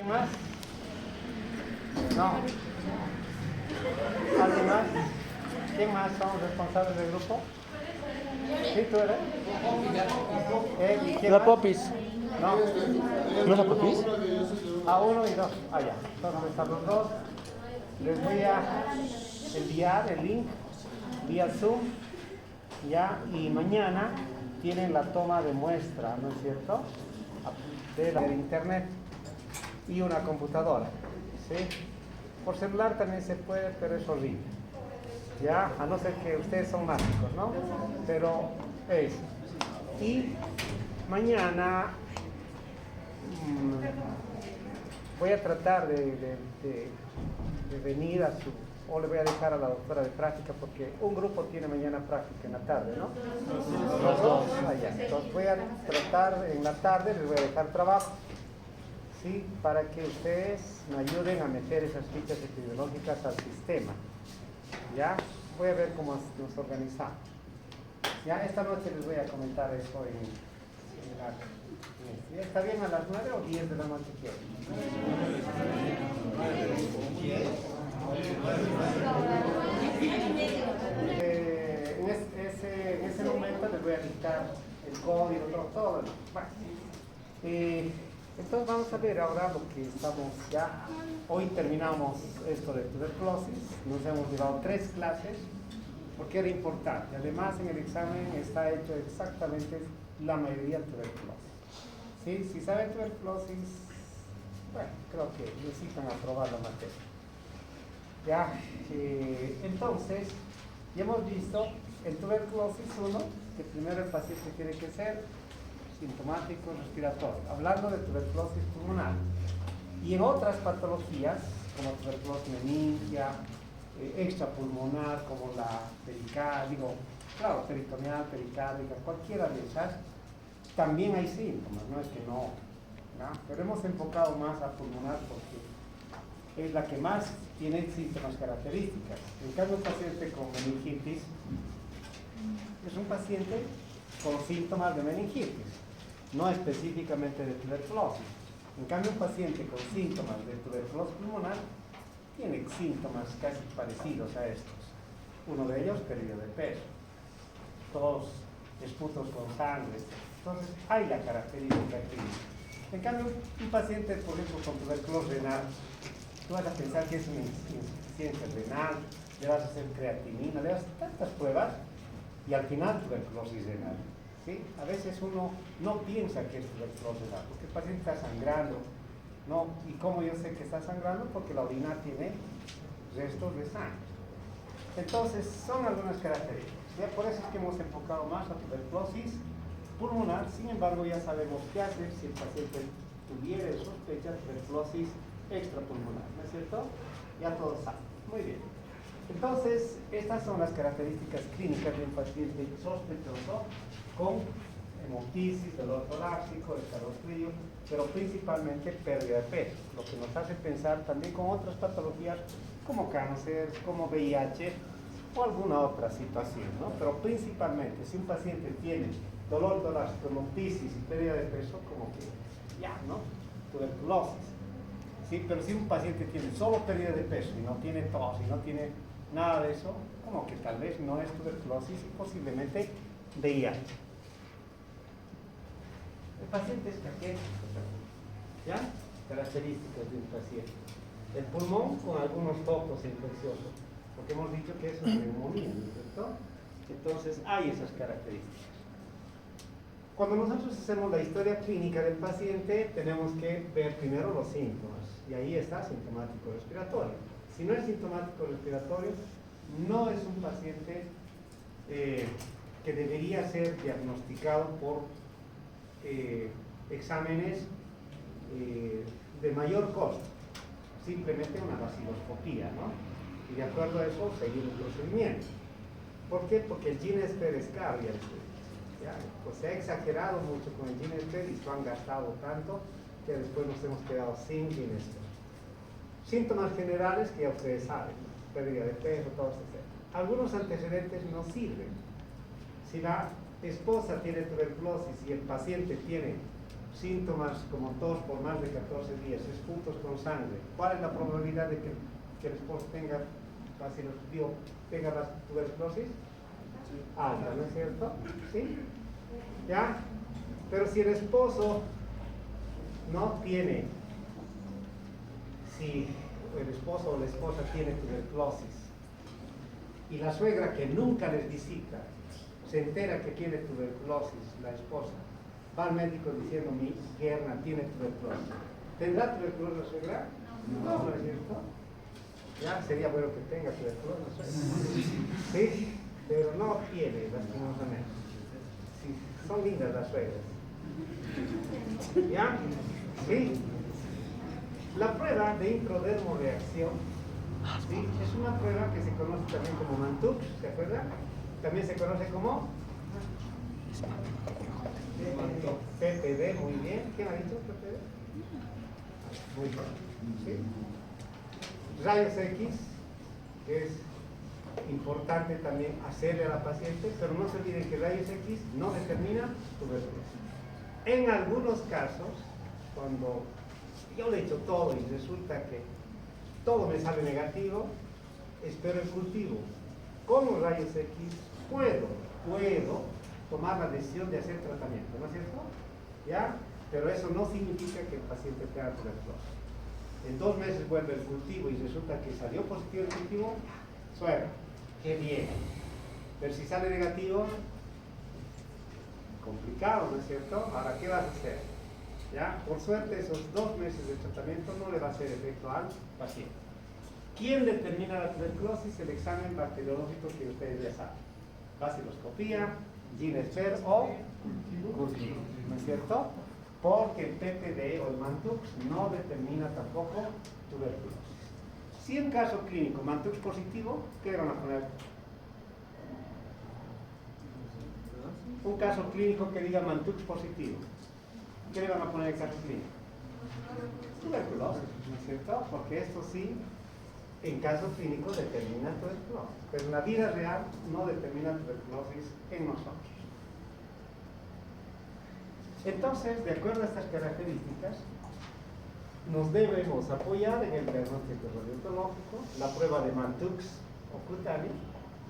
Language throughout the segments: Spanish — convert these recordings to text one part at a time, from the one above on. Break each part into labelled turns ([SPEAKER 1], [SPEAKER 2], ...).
[SPEAKER 1] ¿Quién más? No. ¿Alguien más? ¿Quién más son responsables del grupo? ¿Sí, tú eres? ¿Y quién
[SPEAKER 2] La
[SPEAKER 1] más?
[SPEAKER 2] Popis.
[SPEAKER 1] No.
[SPEAKER 2] ¿No es la Popis?
[SPEAKER 1] A uno y dos. Ah, ya. Entonces a los dos les voy a enviar el link vía Zoom. Ya, y mañana tienen la toma de muestra, ¿no es cierto? De internet y una computadora, ¿sí? Por celular también se puede, pero es horrible. Ya, a no ser que ustedes son mágicos, ¿no? Pero es. Y mañana voy a tratar de venir a su, o le voy a dejar a la doctora de práctica, porque un grupo tiene mañana práctica en la tarde, ¿no? Los dos. Allá. Entonces voy a tratar en la tarde, les voy a dejar trabajo, ¿sí? Para que ustedes me ayuden a meter esas fichas epidemiológicas al sistema. ¿Ya? Voy a ver cómo nos organizamos. Ya, esta noche les voy a comentar eso en la... ¿Está bien a las 9 o 10 de la noche? En ese momento les voy a dictar el código, todo. Bueno, entonces vamos a ver ahora lo que estamos ya. Hoy terminamos esto de tuberculosis, nos hemos llevado 3 clases porque era importante. Además en el examen está hecho exactamente la mayoría de tuberculosis. ¿Sí? Si saben tuberculosis, bueno, creo que necesitan aprobar la materia. Ya, entonces, ya hemos visto el tuberculosis 1, que primero el paciente tiene que ser sintomático respiratorio, hablando de tuberculosis pulmonar. Y en otras patologías, como tuberculosis meningia, extrapulmonar, como la peritoneal, pericárdica, cualquiera de esas, también hay síntomas, no es que no, pero hemos enfocado más a pulmonar porque es la que más tiene síntomas características. En cambio, un paciente con meningitis es un paciente con síntomas de meningitis, no específicamente de tuberculosis. En cambio, un paciente con síntomas de tuberculosis pulmonar tiene síntomas casi parecidos a estos. Uno de ellos, pérdida de peso, tos, esputos con sangre. Entonces, hay la característica clínica. En cambio, un paciente, por ejemplo, con tuberculosis renal, tú vas a pensar que es una insuficiencia renal, le vas a hacer creatinina, le vas a hacer tantas pruebas y al final tuberculosis renal. ¿Sí? A veces uno no piensa que es tuberculosis renal, porque el paciente está sangrando, ¿no? ¿Y cómo yo sé que está sangrando? Porque la orina tiene restos de sangre. Entonces, son algunas características. ¿Ya? Por eso es que hemos enfocado más a tuberculosis pulmonar. Sin embargo, ya sabemos qué hacer si el paciente tuviera sospecha de tuberculosis extrapulmonar, ¿no es cierto? Ya todos saben. Muy bien. Entonces, estas son las características clínicas de un paciente sospechoso con hemoptisis, dolor torácico, escalofrío, pero principalmente pérdida de peso, lo que nos hace pensar también con otras patologías como cáncer, como VIH o alguna otra situación, ¿no? Pero principalmente, si un paciente tiene dolor torácico, hemoptisis y pérdida de peso, como que ya, ¿no? Tuberculosis. ¿Sí? Pero si un paciente tiene solo pérdida de peso y no tiene tos y no tiene nada de eso, como que tal vez no es tuberculosis y posiblemente VIH. El paciente es caquético, ¿ya? Características de un paciente. El pulmón con algunos focos infecciosos, porque hemos dicho que es una neumonía, ¿no es cierto? Entonces hay esas características. Cuando nosotros hacemos la historia clínica del paciente, tenemos que ver primero los síntomas, y ahí está sintomático respiratorio. Si no es sintomático respiratorio, no es un paciente que debería ser diagnosticado por exámenes de mayor costo, simplemente una vaciloscopía, ¿no? Y de acuerdo a eso, seguir el procedimiento. ¿Por qué? Porque el GINESPER es caro, ¿ya? Pues se ha exagerado mucho con el GINESPER y se han gastado tanto que después nos hemos quedado sin GINESPER. Síntomas generales que ya ustedes saben, ¿no? Pérdida de peso, todo eso. Algunos antecedentes no sirven. Si la esposa tiene tuberculosis y el paciente tiene síntomas como tos por más de 14 días, es puntos con sangre, ¿cuál es la probabilidad de que el esposo tenga la tuberculosis? Alta, ¿no es cierto? ¿Sí? ¿Ya? Pero si el esposo no tiene, si el esposo o la esposa tiene tuberculosis y la suegra que nunca les visita se entera que tiene tuberculosis, la esposa va al médico diciendo mi yerna tiene tuberculosis, ¿tendrá tuberculosis la suegra? No, ¿no es cierto? Ya sería bueno que tenga tuberculosis la suegra, sí, pero no tiene, lastimosamente. Sí, son lindas las suegras. ¿Ya? Sí. La prueba de intradermoreacción, ¿sí? Es una prueba que se conoce también como Mantoux, ¿se acuerdan? También se conoce como PPD, muy bien. ¿Quién ha dicho PPD? Muy bien. ¿Sí? Rayos X, que es importante también hacerle a la paciente, pero no se olviden que rayos X no determina tuberculosis. En algunos casos, cuando yo le he hecho todo y resulta que todo me sale negativo, espero el cultivo. Con los rayos X puedo tomar la decisión de hacer tratamiento, ¿no es cierto? ¿Ya? Pero eso no significa que el paciente tenga tuberculosis. En 2 meses vuelve el cultivo y resulta que salió positivo el cultivo, suegra, qué bien. Pero si sale negativo, complicado, ¿no es cierto? Ahora, ¿qué vas a hacer? ¿Ya? Por suerte, esos 2 meses de tratamiento no le va a hacer efecto al paciente. ¿Quién determina la tuberculosis? El examen bacteriológico que ustedes ya saben. Baciloscopía, GeneSphere o cultivo, ¿no es cierto? Porque el PPD o el Mantoux no determina tampoco tuberculosis. Si en caso clínico Mantoux positivo, ¿qué le van a poner? Un caso clínico que diga Mantoux positivo, ¿qué le van a poner en caso clínico? Tuberculosis, ¿no es cierto? Porque esto sí, en caso clínico determina tuberculosis, pero en la vida real no determina tuberculosis en nosotros. Entonces, de acuerdo a estas características, nos debemos apoyar en el diagnóstico radiológico, la prueba de Mantoux o cutáneo,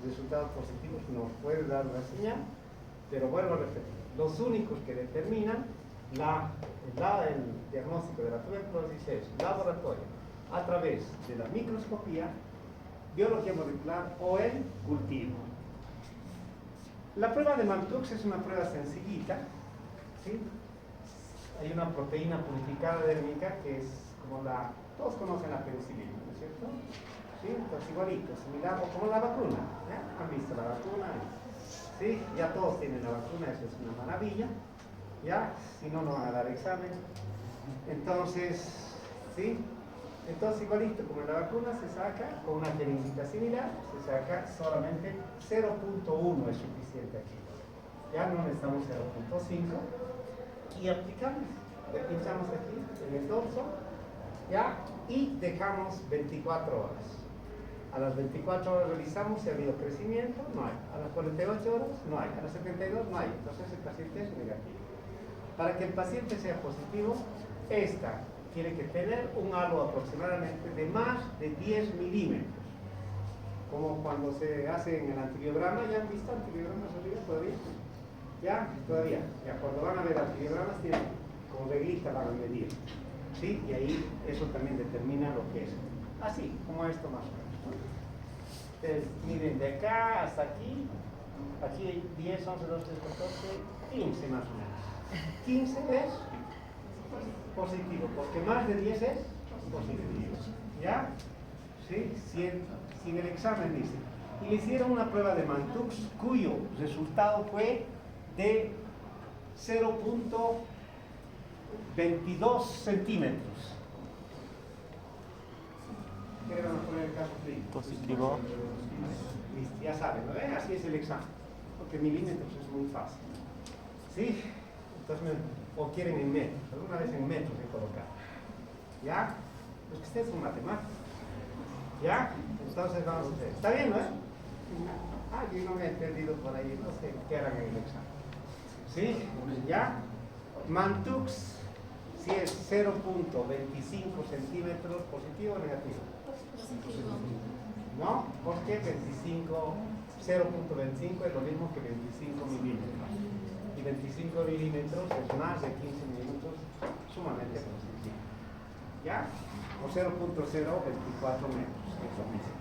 [SPEAKER 1] resultados positivos nos puede dar una señal, pero vuelvo a repetir, los únicos que determinan el diagnóstico de la tuberculosis es laboratorio, a través de la microscopía, biología molecular o el cultivo. La prueba de Mantoux es una prueba sencillita, ¿sí? Hay una proteína purificada dérmica que es como todos conocen la penicilina, ¿no es cierto? ¿Sí? Entonces igualito, similar, o como la vacuna, ¿ya? ¿Han visto la vacuna? ¿Sí? Ya todos tienen la vacuna, eso es una maravilla, ¿ya? Si no, no van a dar examen. Entonces, ¿sí? Entonces igualito, como en la vacuna se saca, con una técnica similar, se saca solamente 0.1 es suficiente aquí. Ya no necesitamos 0.5 y aplicamos, le pinchamos aquí en el dorso, ya, y dejamos 24 horas. A las 24 horas revisamos si ha habido crecimiento, no hay. A las 48 horas, no hay. A las 72, no hay. Entonces el paciente es negativo. Para que el paciente sea positivo, esta tiene que tener un halo aproximadamente de más de 10 milímetros. Como cuando se hace en el antibiograma, ¿ya han visto antibiogramas arriba todavía? ¿Ya? Todavía. Ya, cuando van a ver antibiogramas, tienen con reglita van a medir. ¿Sí? Y ahí eso también determina lo que es. Así, como esto más o menos. Ustedes miren de acá hasta aquí. Aquí hay 10, 11, 12, 13, 14, 15 más o menos. 15 es positivo, porque más de 10 es positivo. ¿Ya? ¿Sí? Si en el examen dice, y le hicieron una prueba de Mantoux cuyo resultado fue de 0.22 centímetros. ¿Qué le van a poner el caso clínico?
[SPEAKER 2] Positivo.
[SPEAKER 1] Listo, ya saben, ¿no ven? Así es el examen. Porque milímetros es muy fácil. ¿Sí? Entonces, o quieren en metros. Alguna vez en metros he colocado. ¿Ya? Pues que ustedes son matemáticos. ¿Ya? Entonces vamos a hacer. ¿Está bien, no es? Ah, yo no me he perdido por ahí. No sé qué harán en el examen. ¿Sí? ¿Ya? Mantux, si es 0.25 centímetros, ¿positivo o negativo? ¿No? Porque 0.25 es lo mismo que 25 milímetros. Y 25 milímetros es más de 15 minutos, sumamente positivo. ¿Ya? O 0.024 metros, es lo mismo.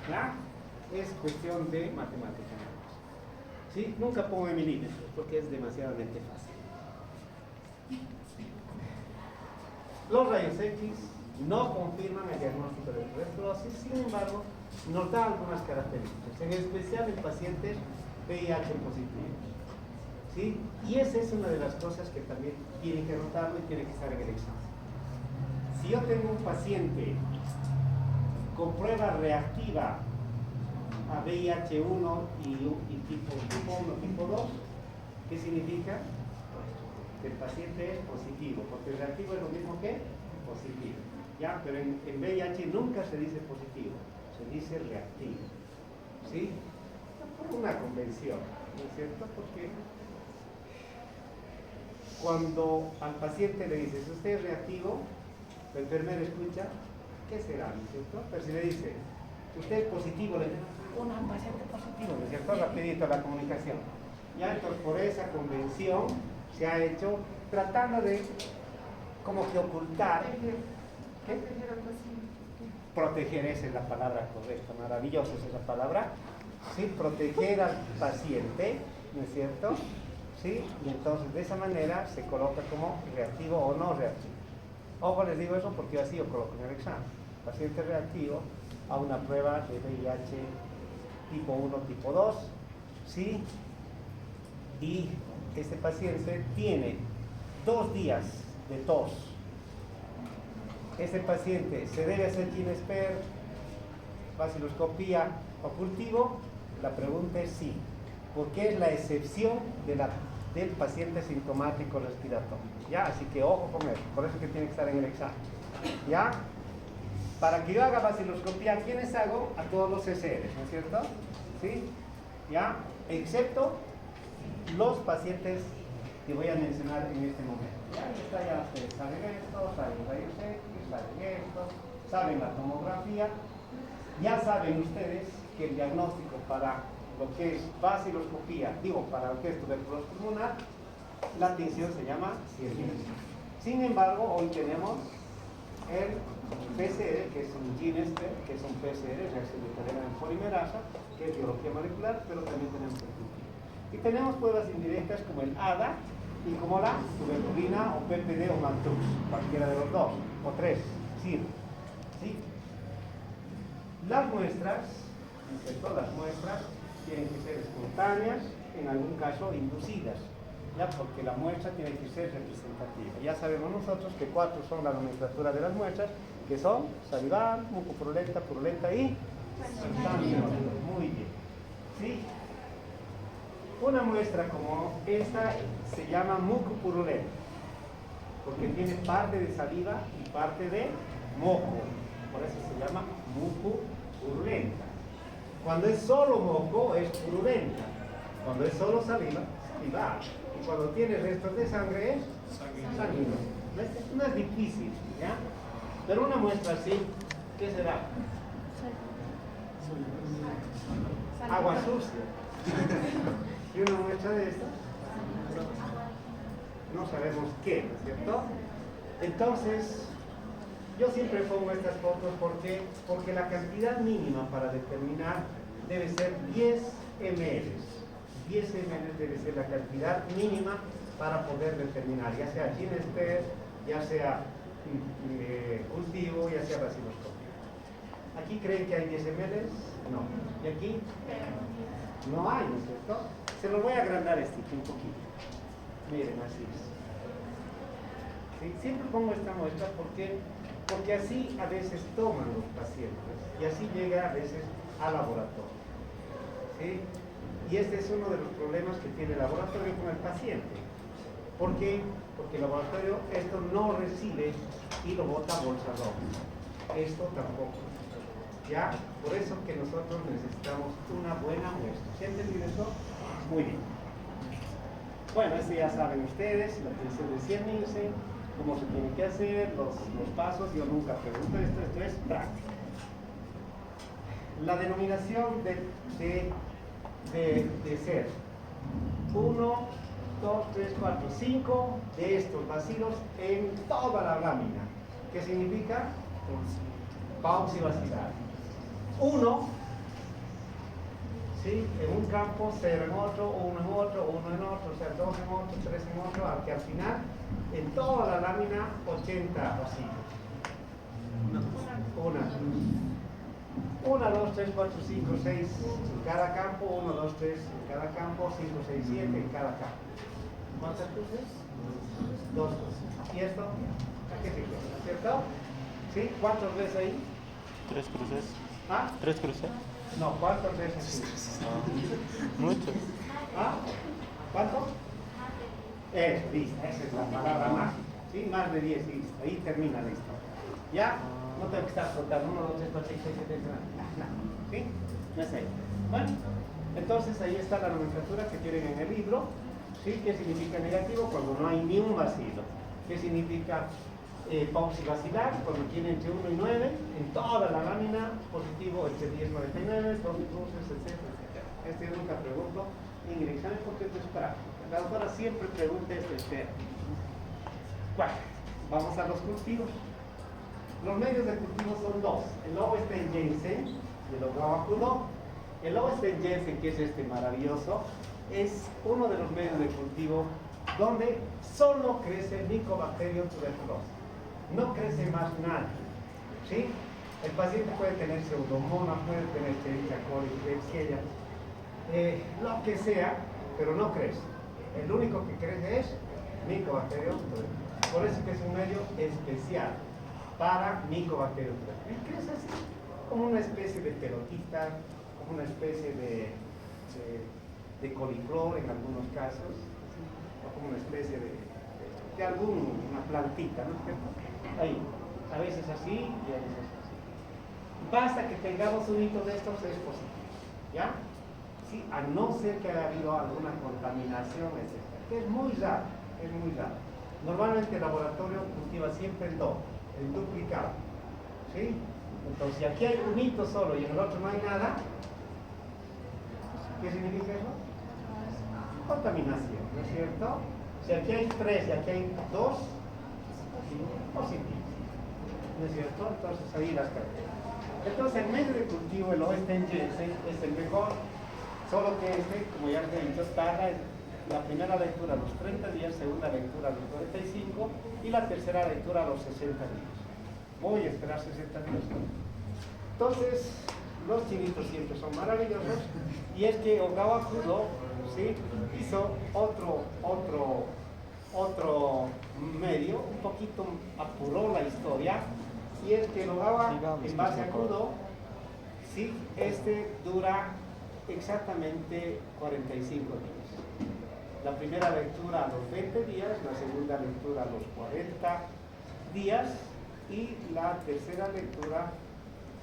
[SPEAKER 1] ¿Ya? Es cuestión de matemática. ¿Sí? Nunca pongo en milímetros porque es demasiadamente fácil. Los rayos X no confirman el diagnóstico de tuberculosis, sin embargo, nos da algunas características, en especial en pacientes VIH positivos. ¿Sí? Y esa es una de las cosas que también tiene que anotarlo y tiene que estar en el examen. Si yo tengo un paciente con prueba reactiva a VIH1 y tipo 1, tipo 2, ¿qué significa? Que el paciente es positivo, porque el reactivo es lo mismo que positivo. ¿Ya? Pero en VIH nunca se dice positivo, se dice reactivo. ¿Sí? Por una convención, ¿no es cierto? Porque cuando al paciente le dices, usted es reactivo, el enfermero escucha, ¿qué será? ¿No es cierto? Pero si le dice, usted es positivo, le dice, un paciente positivo, ¿no es cierto? Rapidito la comunicación. Ya, entonces por esa convención se ha hecho tratando de como que ocultar. ¿Qué? Proteger, esa es la palabra correcta, maravillosa esa es la palabra. ¿Sí? Proteger al paciente, ¿no es cierto? ¿Sí? Y entonces de esa manera se coloca como reactivo o no reactivo. Ojo, les digo eso porque así yo coloco en el examen. Paciente reactivo a una prueba de VIH tipo 1, tipo 2, ¿sí? Y este paciente tiene 2 días de tos. Este paciente se debe hacer Ginesper, vaciloscopía o cultivo. La pregunta es sí, porque es la excepción del paciente sintomático respiratorio. ¿Ya? Así que ojo con eso, por eso que tiene que estar en el examen. ¿Ya? Para que yo haga vaciloscopía, ¿a quiénes hago? A todos los CCRs, ¿no es cierto? ¿Sí? ¿Ya? Excepto los pacientes que voy a mencionar en este momento. Ya ustedes saben esto, saben rayos X, saben esto, saben la tomografía. Ya saben ustedes que el diagnóstico para lo que es vaciloscopía, para lo que es tuberculosis pulmonar, la tinción se llama cianina. Sin embargo, hoy tenemos el PCR, que es un Ginesper, que es un PCR, reacción de cadena de polimerasa, que es biología molecular, pero también tenemos el cultivo. Y tenemos pruebas indirectas como el ADA y como la tuberculina o PPD o Mantux, cualquiera de los dos, o tres, sirve. ¿Sí? Las muestras, las muestras tienen que ser espontáneas, en algún caso inducidas, ¿ya? Porque la muestra tiene que ser representativa. Ya sabemos nosotros que 4 son la nomenclatura de las muestras, que son salival, mucopurulenta, purulenta y sanguinolenta. Muy bien. ¿Sí? Una muestra como esta se llama mucopurulenta, porque tiene parte de saliva y parte de moco. Por eso se llama mucopurulenta. Cuando es solo moco es purulenta. Cuando es solo saliva, salival. Y cuando tiene restos de sangre es sanguinolenta. No es difícil, ¿ya? Pero una muestra así, ¿qué será? Agua sucia. ¿Y una muestra de esta? No sabemos qué, ¿no es cierto? Entonces, yo siempre pongo estas fotos porque la cantidad mínima para determinar debe ser 10 ml. 10 ml debe ser la cantidad mínima para poder determinar, ya sea Ginesper, ya sea cultivo, ya sea vaciloscopia. ¿Aquí creen que hay 10 ml? No. ¿Y aquí? No hay, ¿no es cierto? Se lo voy a agrandar un poquito. Miren, así es. ¿Sí? Siempre pongo esta muestra porque así a veces toman los pacientes y así llega a veces al laboratorio. ¿Sí? Y este es uno de los problemas que tiene el laboratorio con el paciente. ¿Por qué? Porque el laboratorio esto no recibe y lo bota a bolsa doble. Esto tampoco. ¿Ya? Por eso que nosotros necesitamos una buena muestra. ¿Se ha entendido eso? Muy bien. Bueno, esto ya saben ustedes, la tensión de 100 Nielsen, cómo se tiene que hacer, los pasos. Yo nunca pregunto esto es práctica. La denominación de ser 1, 2, 3, 4, 5 de estos vacilos en toda la lámina. ¿Qué significa? Pausivacilar. 1, ¿sí? En un campo, 0 en otro, 1 en otro, 1 en otro, o sea, 2 en otro, 3 en otro, que al final, en toda la lámina, 80 vacilos. 1, 2, 3, 4, 5, 6 en cada campo, 1, 2, 3 en cada campo, 5, 6, 7 en cada campo. ¿Cuántas cruces? 2 cruces. ¿Y esto? ¿A qué se queda? ¿Cierto? ¿Sí? ¿Cuántos ves ahí?
[SPEAKER 2] 3 cruces.
[SPEAKER 1] ¿Ah?
[SPEAKER 2] 3 cruces.
[SPEAKER 1] No, ¿cuántos ves aquí?
[SPEAKER 2] Muchos.
[SPEAKER 1] ¿Ah? ¿Cuánto? Eso, listo, esa es la palabra mágica. ¿Sí? Más de 10, listo. Ahí termina la historia. ¿Ya? No tengo que estar contando 1, 2, 3, 4, 5, 6, 7, 8, 9. ¿Sí? No es ahí. Bueno, entonces ahí está la nomenclatura que tienen en el libro. ¿Sí? ¿Qué significa negativo? Cuando no hay ni un vacilo. ¿Qué significa pausivacilar? Cuando tiene entre 1 y 9, en toda la lámina, positivo entre 10 y 99, 2 cruces, etcétera, etcétera. Yo nunca pregunto en el examen porque esto es práctico. La doctora siempre pregunta espera. Bueno, vamos a los cultivos. Los medios de cultivo son dos. El Lowenstein-Jensen y el Ogawa-Kudo. El Lowenstein-Jensen, que es este maravilloso, es uno de los medios de cultivo donde solo crece Mycobacterium tuberculosis. No crece más nada. ¿Sí? El paciente puede tener pseudomonas, puede tener Escherichia coli, Klebsiella, lo que sea, pero no crece. El único que crece es Mycobacterium tuberculosis. Por eso que es un medio especial para Mycobacterium tuberculosis. Y crece así, como una especie de pelotita, como una especie de coliflor en algunos casos, ¿sí? O como una especie de alguna plantita, ¿no? Ahí, a veces así y a veces así. Basta que tengamos un hito de estos, es positivo, ¿ya? Sí, a no ser que haya habido alguna contaminación, etc. Que es muy raro, es muy raro. Normalmente el laboratorio cultiva siempre el doble, el duplicado, ¿sí? Entonces, si aquí hay un hito solo y en el otro no hay nada, ¿qué significa eso? Contaminación, ¿no es cierto? Si aquí hay 3 y aquí hay 2, positivo, ¿no es cierto? Entonces ahí las características. Entonces el medio de cultivo, el Lowenstein-Jensen, es el mejor, solo que como ya les he dicho, tarda la primera lectura a los 30 días, segunda lectura a los 45 y la tercera lectura a los 60 días. Voy a esperar 60 días. Entonces, los chinitos siempre son maravillosos, y es que Ogawa-Kudo, ¿sí?, hizo otro medio, un poquito apuró la historia, y es que el Ogawa, en base a Kudo, sí, dura exactamente 45 días. La primera lectura a los 20 días, la segunda lectura a los 40 días, y la tercera lectura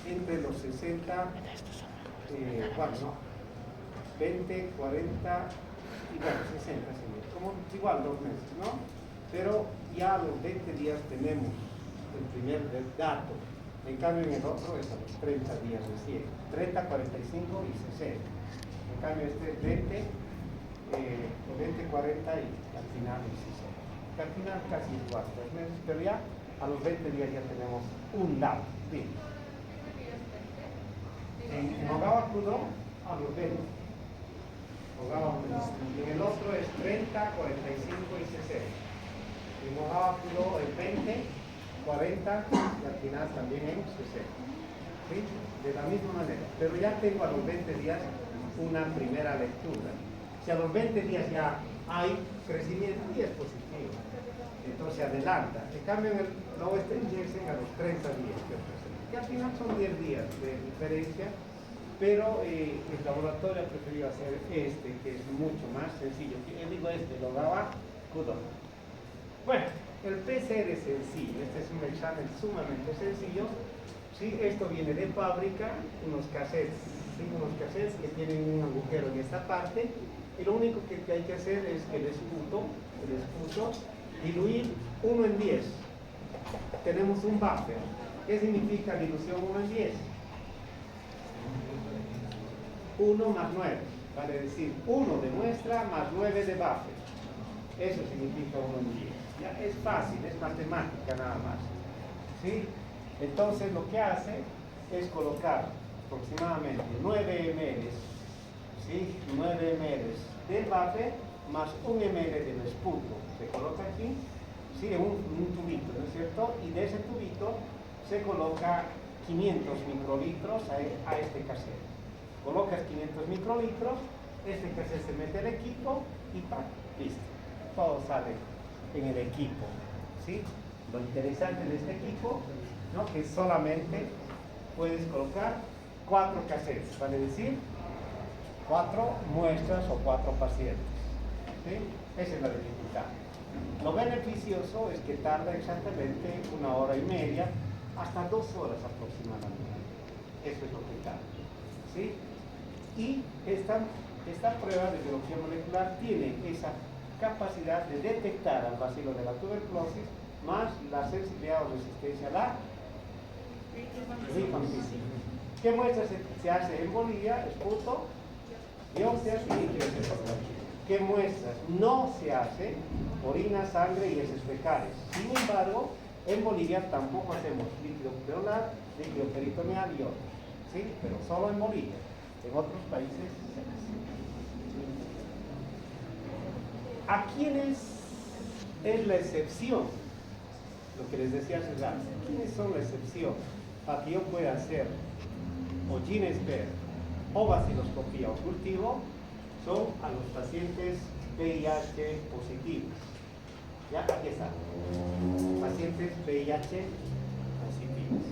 [SPEAKER 1] entre los 60, 20, 40 y 60, como igual 2 meses, ¿no? Pero ya a los 20 días tenemos el primer dato. En cambio, en el otro es a los 30 días recién, 30, 45 y 60. En cambio, este es 20, 40 y al final el 60. Al final casi igual, 3 meses, pero ya a los 20 días ya tenemos un dato. ¿Sí? En Ogawa-Kudo a los 20. Y en el otro es 30, 45 y 60. En Ogawa-Kudo es 20, 40 y al final también en 60. ¿Sí? De la misma manera. Pero ya tengo a los 20 días una primera lectura. Si a los 20 días ya hay crecimiento y es positivo, entonces adelanta. En cambio, en el Lowenstein-Jensen a los 30 días, que al final son 10 días de diferencia, pero el laboratorio ha preferido hacer que es mucho más sencillo. Yo digo el Ogawa-Kudo. Bueno, el PCR es sencillo, este es un examen sumamente sencillo. ¿Sí? Esto viene de fábrica, unos cassettes, ¿sí? Unos cassettes que tienen un agujero en esta parte, Y lo único que hay que hacer es que el esputo, diluir 1 en 10. Tenemos un buffer. ¿Qué significa dilución 1 en 10? 1 más 9, vale decir 1 de muestra más 9 de buffer. Eso significa 1 en 10. Ya es fácil, es matemática nada más. ¿Sí? Entonces lo que hace es colocar aproximadamente 9 ml, ¿sí? 9 ml del buffer más 1 ml del esputo. Se coloca aquí, ¿sí? En un tubito, ¿no es cierto? Y de ese tubito se coloca 500 microlitros a este cassette. Colocas 500 microlitros, este cassette se mete al equipo y ¡pam! Listo. Todo sale en el equipo, ¿sí? Lo interesante de este equipo, ¿no? Que solamente puedes colocar 4 cassettes, vale decir 4 muestras o 4 pacientes, ¿sí? Esa es la dificultad. Lo beneficioso es que tarda exactamente 1 hora y media hasta 2 horas aproximadamente. Eso es lo que tarda, ¿sí? Y esta prueba de biología molecular tiene esa capacidad de detectar al bacilo de la tuberculosis más la sensibilidad o resistencia a la rifampicina. ¿Qué muestra se hace en Bolivia? Esputo, biopsias y líquidos. ¿Qué muestras no se hace? Orina, sangre y heces fecales. Sin embargo, en Bolivia tampoco hacemos líquido pleural, líquido peritoneal y otros, ¿sí? Pero solo en Bolivia. En otros países se hace. ¿A quiénes es la excepción? Lo que les decía hace rato. ¿Quiénes son la excepción para que yo pueda hacer o GeneSphere o vaciloscopía o cultivo? Son a los pacientes VIH positivos. ¿Ya? Aquí está. Pacientes VIH positivos.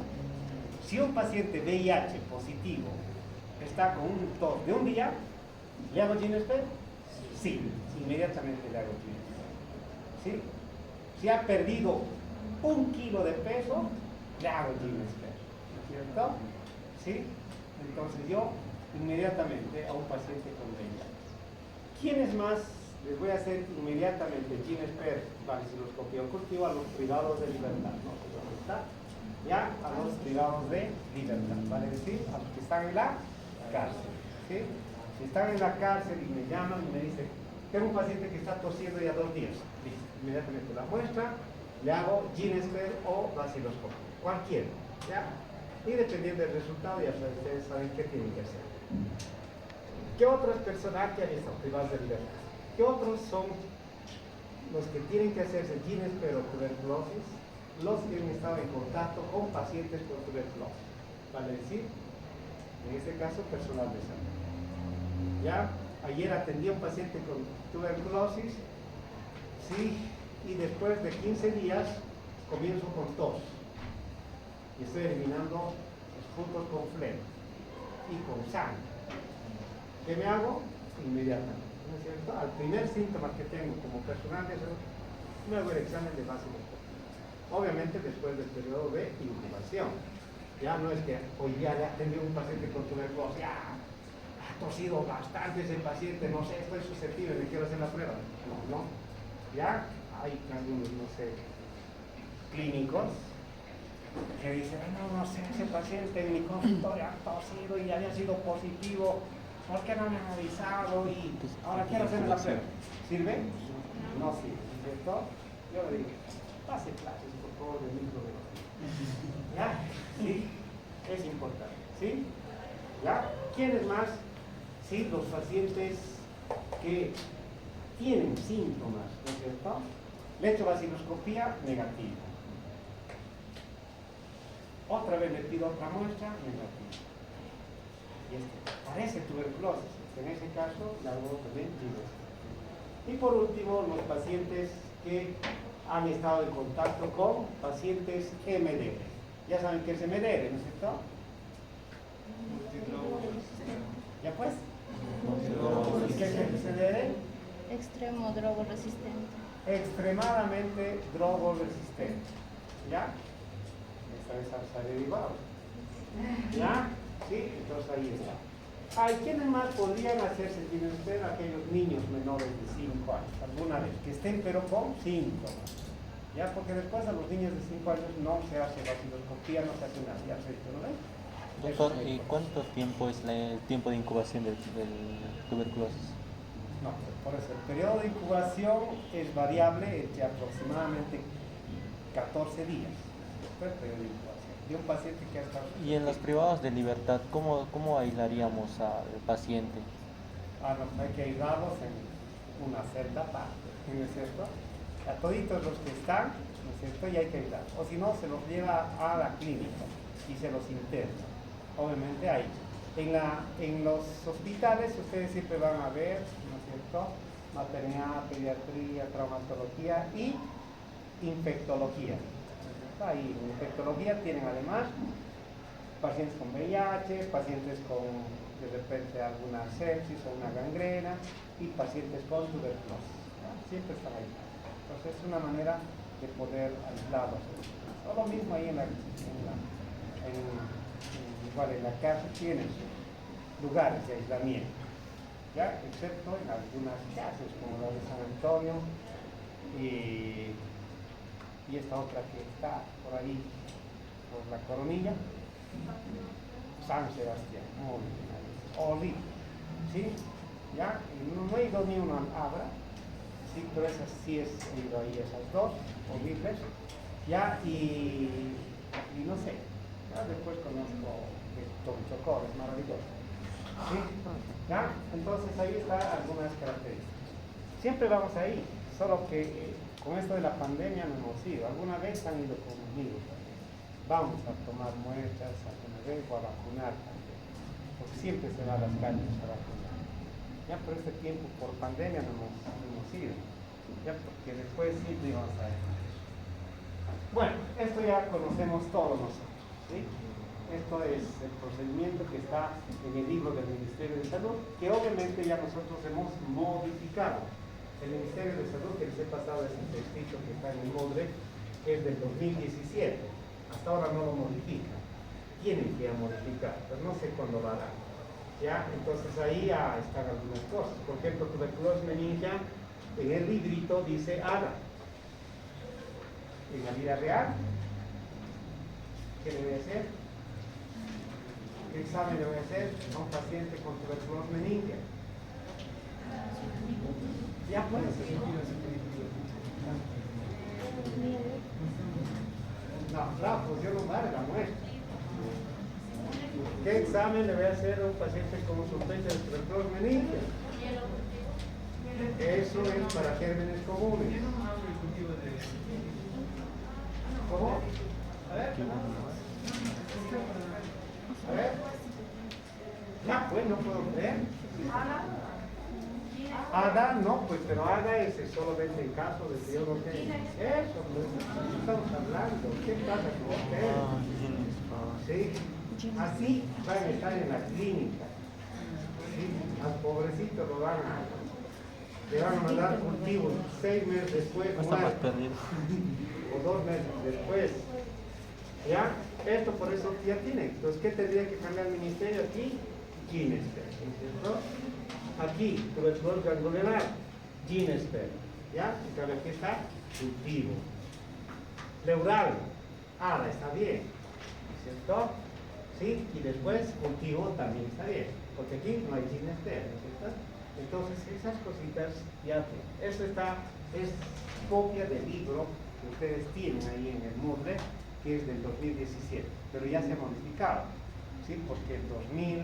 [SPEAKER 1] Si un paciente VIH positivo está con un tos de un día, ¿le hago GeneSphere? Sí, inmediatamente le hago GeneSphere. ¿Sí? Si ha perdido 1 kilo de peso, le hago GeneSphere. ¿Cierto? ¿Sí? Entonces yo inmediatamente a un paciente con VIH. ¿Quiénes más les voy a hacer inmediatamente GeneSphere, vaciloscopía o cultivo? A los privados de libertad, ¿no? ¿Dónde está? Ya, a los privados de libertad, ¿vale decir? A los que están en la cárcel, ¿sí? Si están en la cárcel y me llaman y me dicen, tengo un paciente que está tosiendo ya 2 días, listo, inmediatamente la muestra, le hago GeneSphere o vaciloscopio, cualquiera, ¿ya? Y dependiendo del resultado, ya ustedes saben qué tienen que hacer. ¿Qué otras personas que han estado privados de libertad? ¿Qué otros son los que tienen que hacerse GeneSphere o tuberculosis? Los que han estado en contacto con pacientes con tuberculosis, vale decir, en este caso, personal de salud. ¿Ya? Ayer atendí a un paciente con tuberculosis, sí, y después de 15 días comienzo con tos. Y estoy eliminando esputos con flema y con sangre. ¿Qué me hago? Inmediatamente, ¿no es cierto? Al primer síntoma que tengo como personal de salud, me hago el examen de vaciloscopia. Obviamente después del periodo de incubación. Ya no es que hoy día le atendí a un paciente con tuberculosis, ya ha tosido bastante ese paciente, no sé, estoy susceptible, me quiero hacer la prueba. No. Ya hay algunos, no sé, clínicos que dicen, no sé, ese paciente en mi consultorio ha tosido y había sido positivo, ¿por qué no me han avisado? Y ahora quiero hacerme la prueba. ¿Sirve? No sirve, ¿cierto? Yo le digo, pase clases, por favor, de microbiología. ¿Ya? Sí, es importante, ¿sí? ¿Ya? ¿Quiénes más? Sí, los pacientes que tienen síntomas, ¿no es cierto? Le he hecho vaciloscopía, negativa. Otra vez le pido otra muestra, negativa. Y parece tuberculosis. En ese caso, la hago también GeneSphere. Y por último, los pacientes que han estado en contacto con pacientes MDR. Ya saben qué es MDR, ¿no es cierto? ¿Ya pues? ¿Y qué es MDR?
[SPEAKER 3] Extremo drogoresistente.
[SPEAKER 1] Extremadamente drogoresistente. ¿Ya? Esta vez sale igual. ¿Ya? Sí, entonces ahí está. Hay quienes más podrían hacerse el ginesper, aquellos niños menores de 5 años, alguna vez, que estén pero con síntomas. Ya, porque después a los niños de 5 años no se hace vaciloscopía, no se hace nada, ya se dice, ¿no?
[SPEAKER 2] Doctor, ¿y cuánto tiempo es el tiempo de incubación del tuberculosis?
[SPEAKER 1] No, por eso el periodo de incubación es variable entre aproximadamente 14 días. Este es el periodo de incubación de un paciente que ha estado...
[SPEAKER 2] Y en los privados de libertad, ¿cómo aislaríamos al paciente?
[SPEAKER 1] Ah, no, hay que aislarlos en una celda aparte, ¿no es cierto? A toditos los que están, ¿no es cierto? Y hay que aislar. O si no, se los lleva a la clínica y se los interna. Obviamente ahí. En los hospitales ustedes siempre van a ver, ¿no es cierto? Maternidad, pediatría, traumatología y infectología. Ahí en infectología tienen además pacientes con VIH, pacientes con de repente alguna sepsis o una gangrena y pacientes con tuberculosis. ¿No? Siempre están ahí. Entonces es una manera de poder aislarlos. O lo mismo ahí igual en la casa tienen lugares de aislamiento, ¿ya? Excepto en algunas casas como la de San Antonio y esta otra que está por ahí, por la Coronilla, San Sebastián, Olivo, ¿sí? ¿Ya? No he ido ni una abra, sí, pero esas sí he ido ahí, esas dos, horribles, ¿ya? Y no sé, ¿ya? Después conozco Tom Chocó, es maravilloso, ¿sí? ¿Ya? Entonces ahí están algunas características. Siempre vamos ahí, solo que con esto de la pandemia no hemos ido. Alguna vez han ido conmigo también. Vamos a tomar muestras, a tener o a vacunar también. Porque siempre se va a las calles a vacunar. Ya por este tiempo, por pandemia no hemos ido. Ya porque después siempre íbamos a ir. Bueno, esto ya conocemos todos nosotros, ¿sí? Esto es el procedimiento que está en el libro del Ministerio de Salud, que obviamente ya nosotros hemos modificado. El Ministerio de Salud, que les he pasado ese textito que está en el MODRE, que es del 2017. Hasta ahora no lo modifican. Tienen que modificar, pero no sé cuándo lo harán. ¿Ya? Entonces ahí ya están algunas cosas. Por ejemplo, tuberculosis meningea, en el librito dice ADA. En la vida real, ¿qué debe hacer? ¿Qué examen debe hacer a un paciente con tuberculosis meningea? Ya puede ser. No, claro, pues yo no daré la muestra. ¿Qué examen le voy a hacer a un paciente con sospecha de tuberculosis meningea? Eso es para gérmenes comunes. ¿Cómo? A ver. A ver. Ya, pues no puedo creer. ADA no, pues, pero ADA es solamente en caso de que yo no tenga. Eso, pues, estamos hablando. ¿Qué pasa con ustedes? ¿Sí? Así van a estar en la clínica. ¿Sí? Al pobrecito le van a mandar cultivos 6 meses después, o 2 meses después. ¿Ya? Esto por eso ya tiene. Entonces, ¿qué tendría que cambiar el ministerio aquí? Ginesper, ¿cierto? Aquí, tuberculosis ganglionar, Ginesper, ¿ya? En cambio aquí está cultivo. Pleural, ADA está bien, ¿cierto? ¿Sí? Y después cultivo también está bien, porque aquí no hay Ginesper, ¿cierto? Entonces esas cositas ya tienen. Esto es copia del libro que ustedes tienen ahí en el MURLE, que es del 2017, pero ya se ha modificado, ¿sí? Porque el 2000...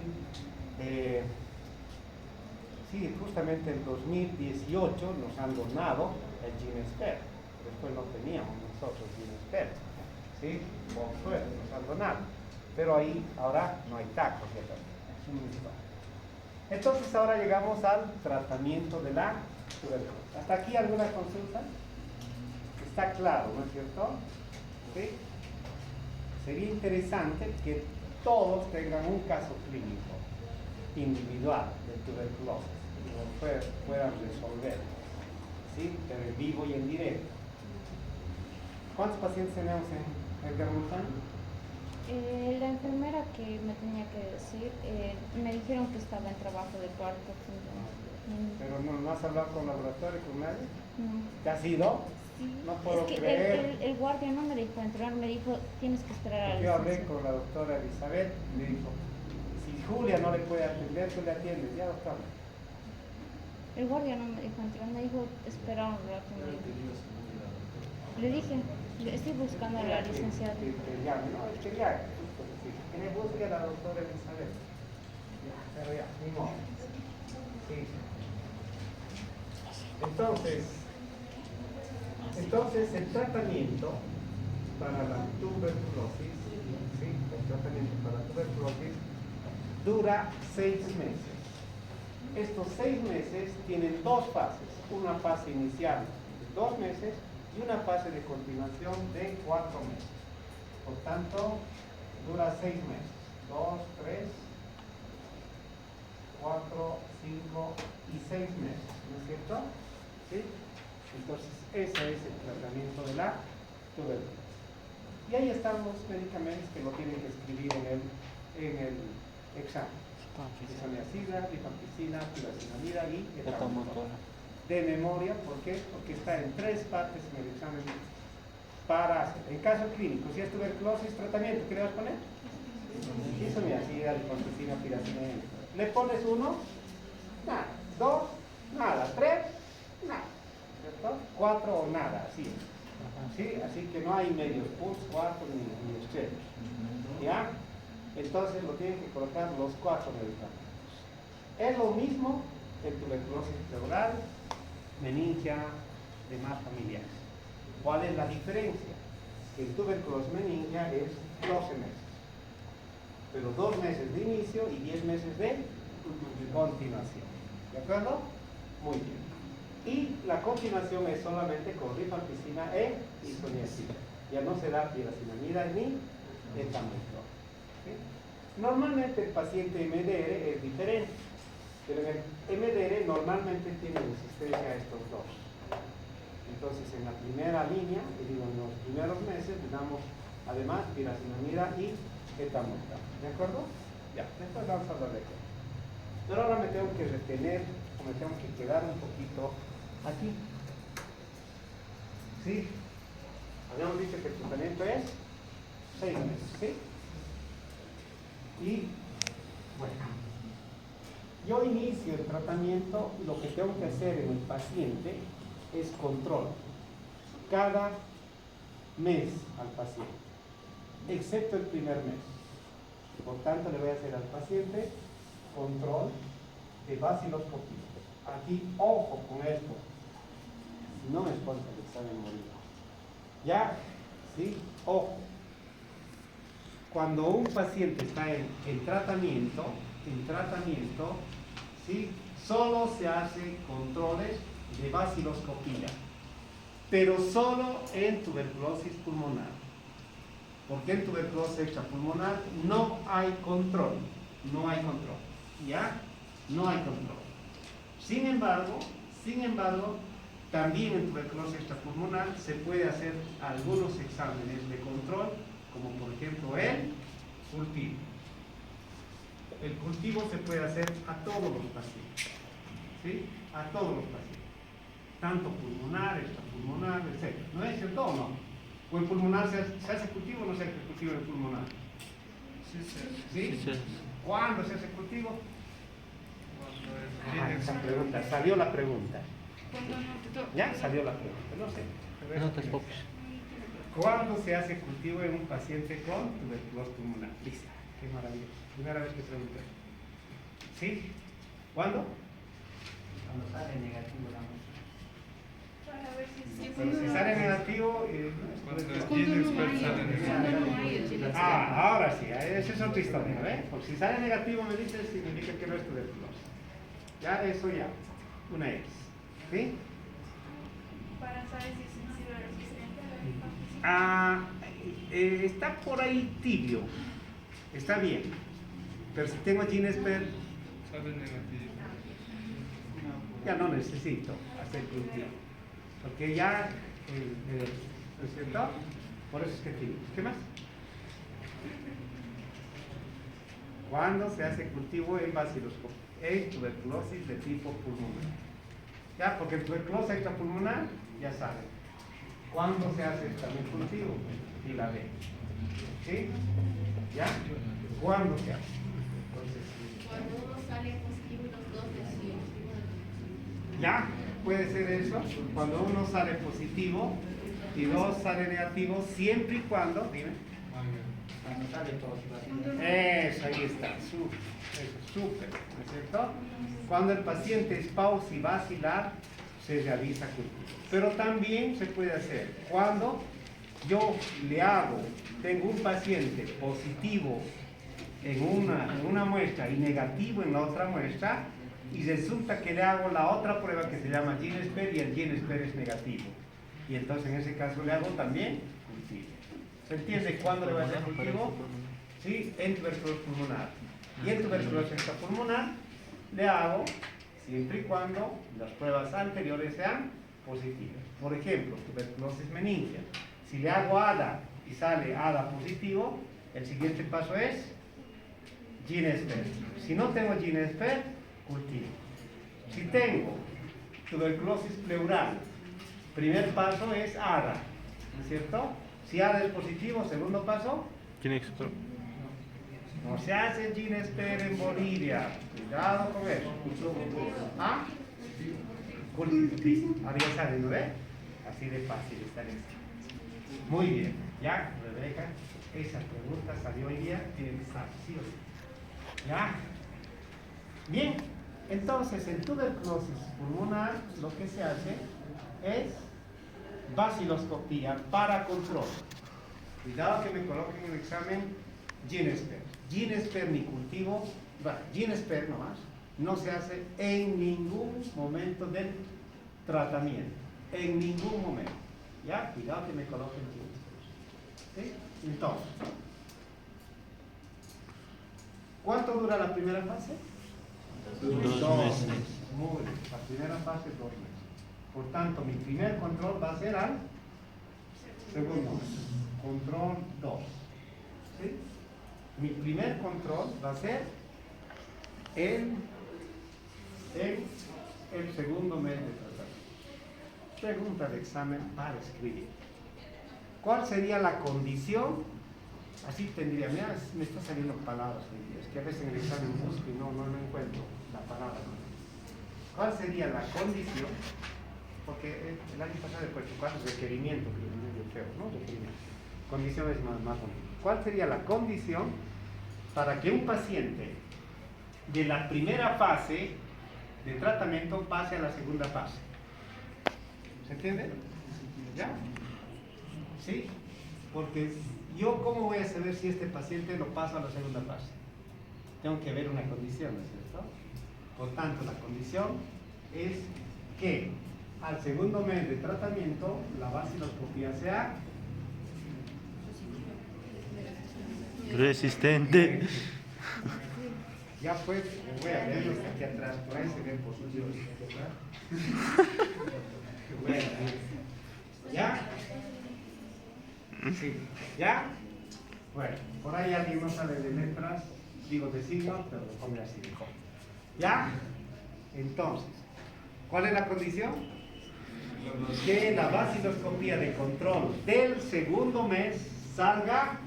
[SPEAKER 1] sí, justamente en 2018 nos han donado el Ginesper. Después no teníamos nosotros Ginesper, ¿sí? Por suerte nos han donado. Pero ahí ahora no hay tacos, ¿cierto? Es un historia. Entonces ahora llegamos al tratamiento de la tuberculosis. ¿Hasta aquí alguna consulta? Está claro, ¿no es cierto? ¿Sí? Sería interesante que todos tengan un caso clínico individual de tuberculosis y lo puedan resolver, ¿sí? Pero en vivo y en directo. ¿Cuántos pacientes tenemos en Edgar Montaño?
[SPEAKER 3] La enfermera que me tenía que decir, me dijeron que estaba en trabajo de parto.
[SPEAKER 1] Pero no has hablado con laboratorio, con nadie.
[SPEAKER 3] No.
[SPEAKER 1] ¿Te has ido?
[SPEAKER 3] Sí.
[SPEAKER 1] No puedo
[SPEAKER 3] Es que
[SPEAKER 1] creer.
[SPEAKER 3] el guardia no me dejó entrar, me dijo, tienes que esperar a la
[SPEAKER 1] Yo hablé
[SPEAKER 3] licencia.
[SPEAKER 1] con la doctora Elizabeth y me dijo, si Julia no le puede atender, tú le atiendes, ya doctora.
[SPEAKER 3] El guardia no me dejó entrar, me dijo, espera un rato. Me dijo. Le dije, estoy buscando a la licenciada.
[SPEAKER 1] Que llame, no, es que ya, que me busque a la doctora Elizabeth. Ya, pero ya, ni modo. Sí. Entonces el tratamiento para la tuberculosis, ¿sí? El tratamiento para la tuberculosis dura 6 meses. Estos 6 meses tienen 2 fases, una fase inicial de 2 meses y una fase de continuación de 4 meses. Por tanto, dura 6 meses. 2, 3, 4, 5 y 6 meses, ¿no es cierto? ¿Sí? Entonces, ese es el tratamiento de la tuberculosis. Y ahí están los medicamentos que lo tienen que escribir en el examen. Isoniazida, rifampicina, piracinamida y etamoldol. De memoria, ¿por qué? Porque está en 3 partes en el examen para hacer. En caso clínico, si es tuberculosis, tratamiento, ¿qué le vas a poner? Isoniazida, rifampicina, piracinamida. ¿Le pones 1? Nada. 2, nada. 3, nada. ¿Cierto? 4 o nada, así es. ¿Sí? Así que no hay medios puntos, cuartos ni extremos. ¿Ya? Entonces lo tienen que colocar los 4 medicamentos. Es lo mismo en tuberculosis pleural, meningia, demás familiares. ¿Cuál es la diferencia? Que en tuberculosis meningia es 12 meses. Pero 2 meses de inicio y 10 meses de continuación. ¿De acuerdo? Muy bien. Y la continuación es solamente con rifampicina e isoniazida. Ya no se da piracinamida ni etamoldol. ¿Sí? Normalmente el paciente MDR es diferente, pero en el MDR normalmente tiene resistencia a estos dos. Entonces en la primera línea, en los primeros meses, le damos además piracinamida y etamoldol. ¿De acuerdo? Ya, después vamos a hablar de esto. Pero ahora me tengo que retener, o me tengo que quedar un poquito aquí. ¿Sí? Habíamos dicho que el tratamiento es 6 meses, ¿sí? Y, bueno, yo inicio el tratamiento, lo que tengo que hacer en el paciente es control. Cada mes al paciente, excepto el primer mes. Por tanto, le voy a hacer al paciente control de vaciloscopía. Aquí, ojo con esto. No me exponga el examen molido. ¿Ya? ¿Sí? Ojo. Cuando un paciente está en tratamiento, ¿sí? Solo se hace controles de vaciloscopía, pero solo en tuberculosis pulmonar. Porque en tuberculosis extrapulmonar no hay control. No hay control. ¿Ya? No hay control. Sin embargo, también en tuberculosis extrapulmonar se puede hacer algunos exámenes de control, como por ejemplo el cultivo. El cultivo se puede hacer a todos los pacientes, ¿sí? A todos los pacientes, tanto pulmonar, extrapulmonar, etc. ¿No es cierto o no? ¿O en pulmonar se hace cultivo o no se hace cultivo en pulmonar? ¿Sí? ¿Cuándo se hace cultivo? Esa pregunta, salió la pregunta. Ya salió la pregunta, no sé.
[SPEAKER 2] No te preocupes.
[SPEAKER 1] ¿Cuándo se hace cultivo en un paciente con tuberculosis pulmonar? Lista, qué maravilloso. Primera vez que pregunté. ¿Sí? ¿Cuándo? Cuando sale negativo la muestra.
[SPEAKER 3] Para ver si
[SPEAKER 1] Pero si sale negativo, ahora sí, esa es otra historia, ¿ves? Porque si sale negativo me dices, significa que no es tuberculosis. Ya, eso ya, una X. ¿Sí?
[SPEAKER 3] para saber si es sensible resistente.
[SPEAKER 1] Está por ahí tibio. Está bien. Pero si tengo Ginesper, ya no necesito hacer cultivo. Porque ya, ¿no es cierto? Por eso es que tibio. ¿Qué más? Cuando se hace cultivo en tuberculosis de tipo pulmonar. ¿Ya? Porque el tuberculosis extrapulmonar, ya saben. ¿Cuándo se hace también cultivo? Y la B. ¿Sí? ¿Ya? ¿Cuándo se hace? Entonces,
[SPEAKER 4] cuando uno sale positivo y los dos negativos.
[SPEAKER 1] ¿ya? Puede ser eso. Cuando uno sale positivo y dos sale negativo, siempre y cuando, dime.
[SPEAKER 5] Cuando sale positivo.
[SPEAKER 1] Eso, ahí está, súper, ¿no es cierto? Cuando el paciente es pausivacilar, se realiza cultivo. Pero también se puede hacer cuando yo tengo un paciente positivo en una muestra y negativo en la otra muestra, y resulta que le hago la otra prueba que se llama GeneSper y el GeneSper es negativo. Y entonces en ese caso le hago también cultivo. ¿Se entiende cuándo le va a hacer cultivo? Sí, en tuberculosis pulmonar. Y en tuberculosis extrapulmonar le hago siempre y cuando las pruebas anteriores sean positivas. Por ejemplo, tuberculosis meningia. Si le hago ADA y sale ADA positivo, el siguiente paso es GeneSper. Si no tengo GeneSper, cultivo. Si tengo tuberculosis pleural, primer paso es ADA, ¿no es cierto? Si ADA es positivo, segundo paso, no se hace GeneSper en Bolivia. Cuidado con eso. ¿Ah? Cultivo. Ahora ya saben, ¿no ve? Así de fácil está esto. Muy bien. ¿Ya, Rebeca? Esa pregunta salió hoy día, tiene que estar, sí o sí. ¿Ya? Bien. Entonces, en tuberculosis pulmonar, lo que se hace es vaciloscopía para control. Cuidado que me coloquen en el examen GeneSper. GeneSper ni cultivo, GeneSper nomás, no se hace en ningún momento del tratamiento. En ningún momento. ¿Ya? Cuidado que me coloquen GeneSper. ¿Sí? Entonces, ¿cuánto dura la primera fase?
[SPEAKER 2] 2 meses.
[SPEAKER 1] Muy bien. La primera fase, 2 meses. Por tanto, mi primer control va a ser al segundo mes. Control 2. ¿Sí? Mi primer control va a ser en el segundo mes de tratamiento. Pregunta de examen para escribir. ¿Cuál sería la condición? Así tendría, mira, me está saliendo palabras, es que a veces en el examen busco y no encuentro la palabra. ¿Cuál sería la condición? Porque el año pasado después de requerimiento, que es medio feo, ¿no? Requerimiento. Condición es más bonito. ¿Cuál sería la condición para que un paciente de la primera fase de tratamiento pase a la segunda fase? ¿Se entiende? ¿Ya? ¿Sí? Porque yo, ¿cómo voy a saber si este paciente lo pasa a la segunda fase? Tengo que ver una condición, ¿no es cierto? Por tanto, la condición es que al segundo mes de tratamiento la vaciloscopía sea
[SPEAKER 2] resistente.
[SPEAKER 1] ya pues, voy a verlos aquí atrás, por ahí se ven positivos. ¿Ya? Sí. ¿Ya? Bueno, por ahí alguien no sabe de letras, digo de signos, pero lo pone así mejor. ¿Ya? Entonces, ¿cuál es la condición? Que la vaciloscopía de control del segundo mes salga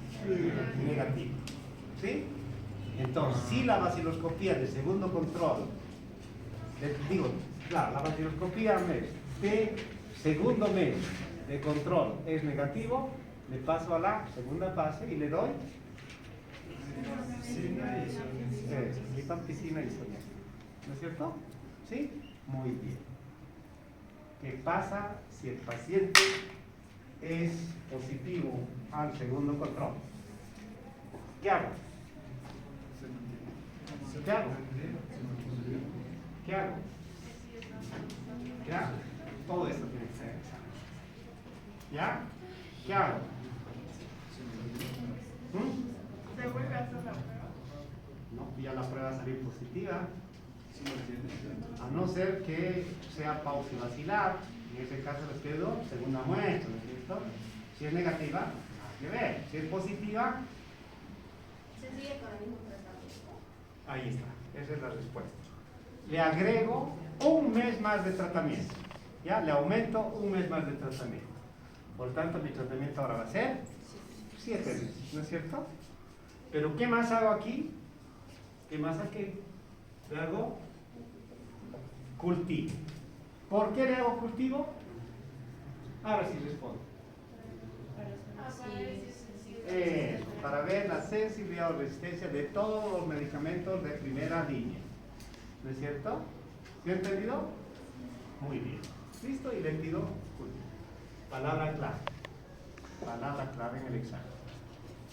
[SPEAKER 1] negativa. ¿Sí? Entonces, si la vaciloscopía de segundo control, la vaciloscopía de segundo mes de control es negativo, le paso a la segunda fase y le doy rifampicina y isoniazida. ¿No es cierto? ¿Sí? Muy bien. ¿Qué pasa si el paciente es positivo al segundo control? ¿Qué hago? ¿Qué hago? ¿Qué hago? ¿Ya? Todo esto tiene que ser examen. ¿Ya? ¿Qué hago?
[SPEAKER 4] ¿Se vuelve a hacer la prueba?
[SPEAKER 1] No, ya la prueba va a salir positiva. A no ser que sea pausivacilar, en ese caso les quedo segunda muestra, ¿no es cierto? Si es negativa, nada que ver. Si es positiva,
[SPEAKER 4] ¿Se sigue con el mismo tratamiento?
[SPEAKER 1] Ahí está, esa es la respuesta. Le agrego un mes más de tratamiento. Ya, le aumento un mes más de tratamiento. Por tanto, mi tratamiento ahora va a ser 7 meses, ¿no es cierto? Pero ¿qué más hago aquí? ¿Qué más aquí? Le hago cultivo. ¿Por qué le hago cultivo? Ahora sí respondo. Para ver la sensibilidad o resistencia de todos los medicamentos de primera línea. ¿No es cierto? ¿Sí he entendido? Muy bien. ¿Listo? Y le pido cultivo. Palabra clave. Palabra clave en el examen.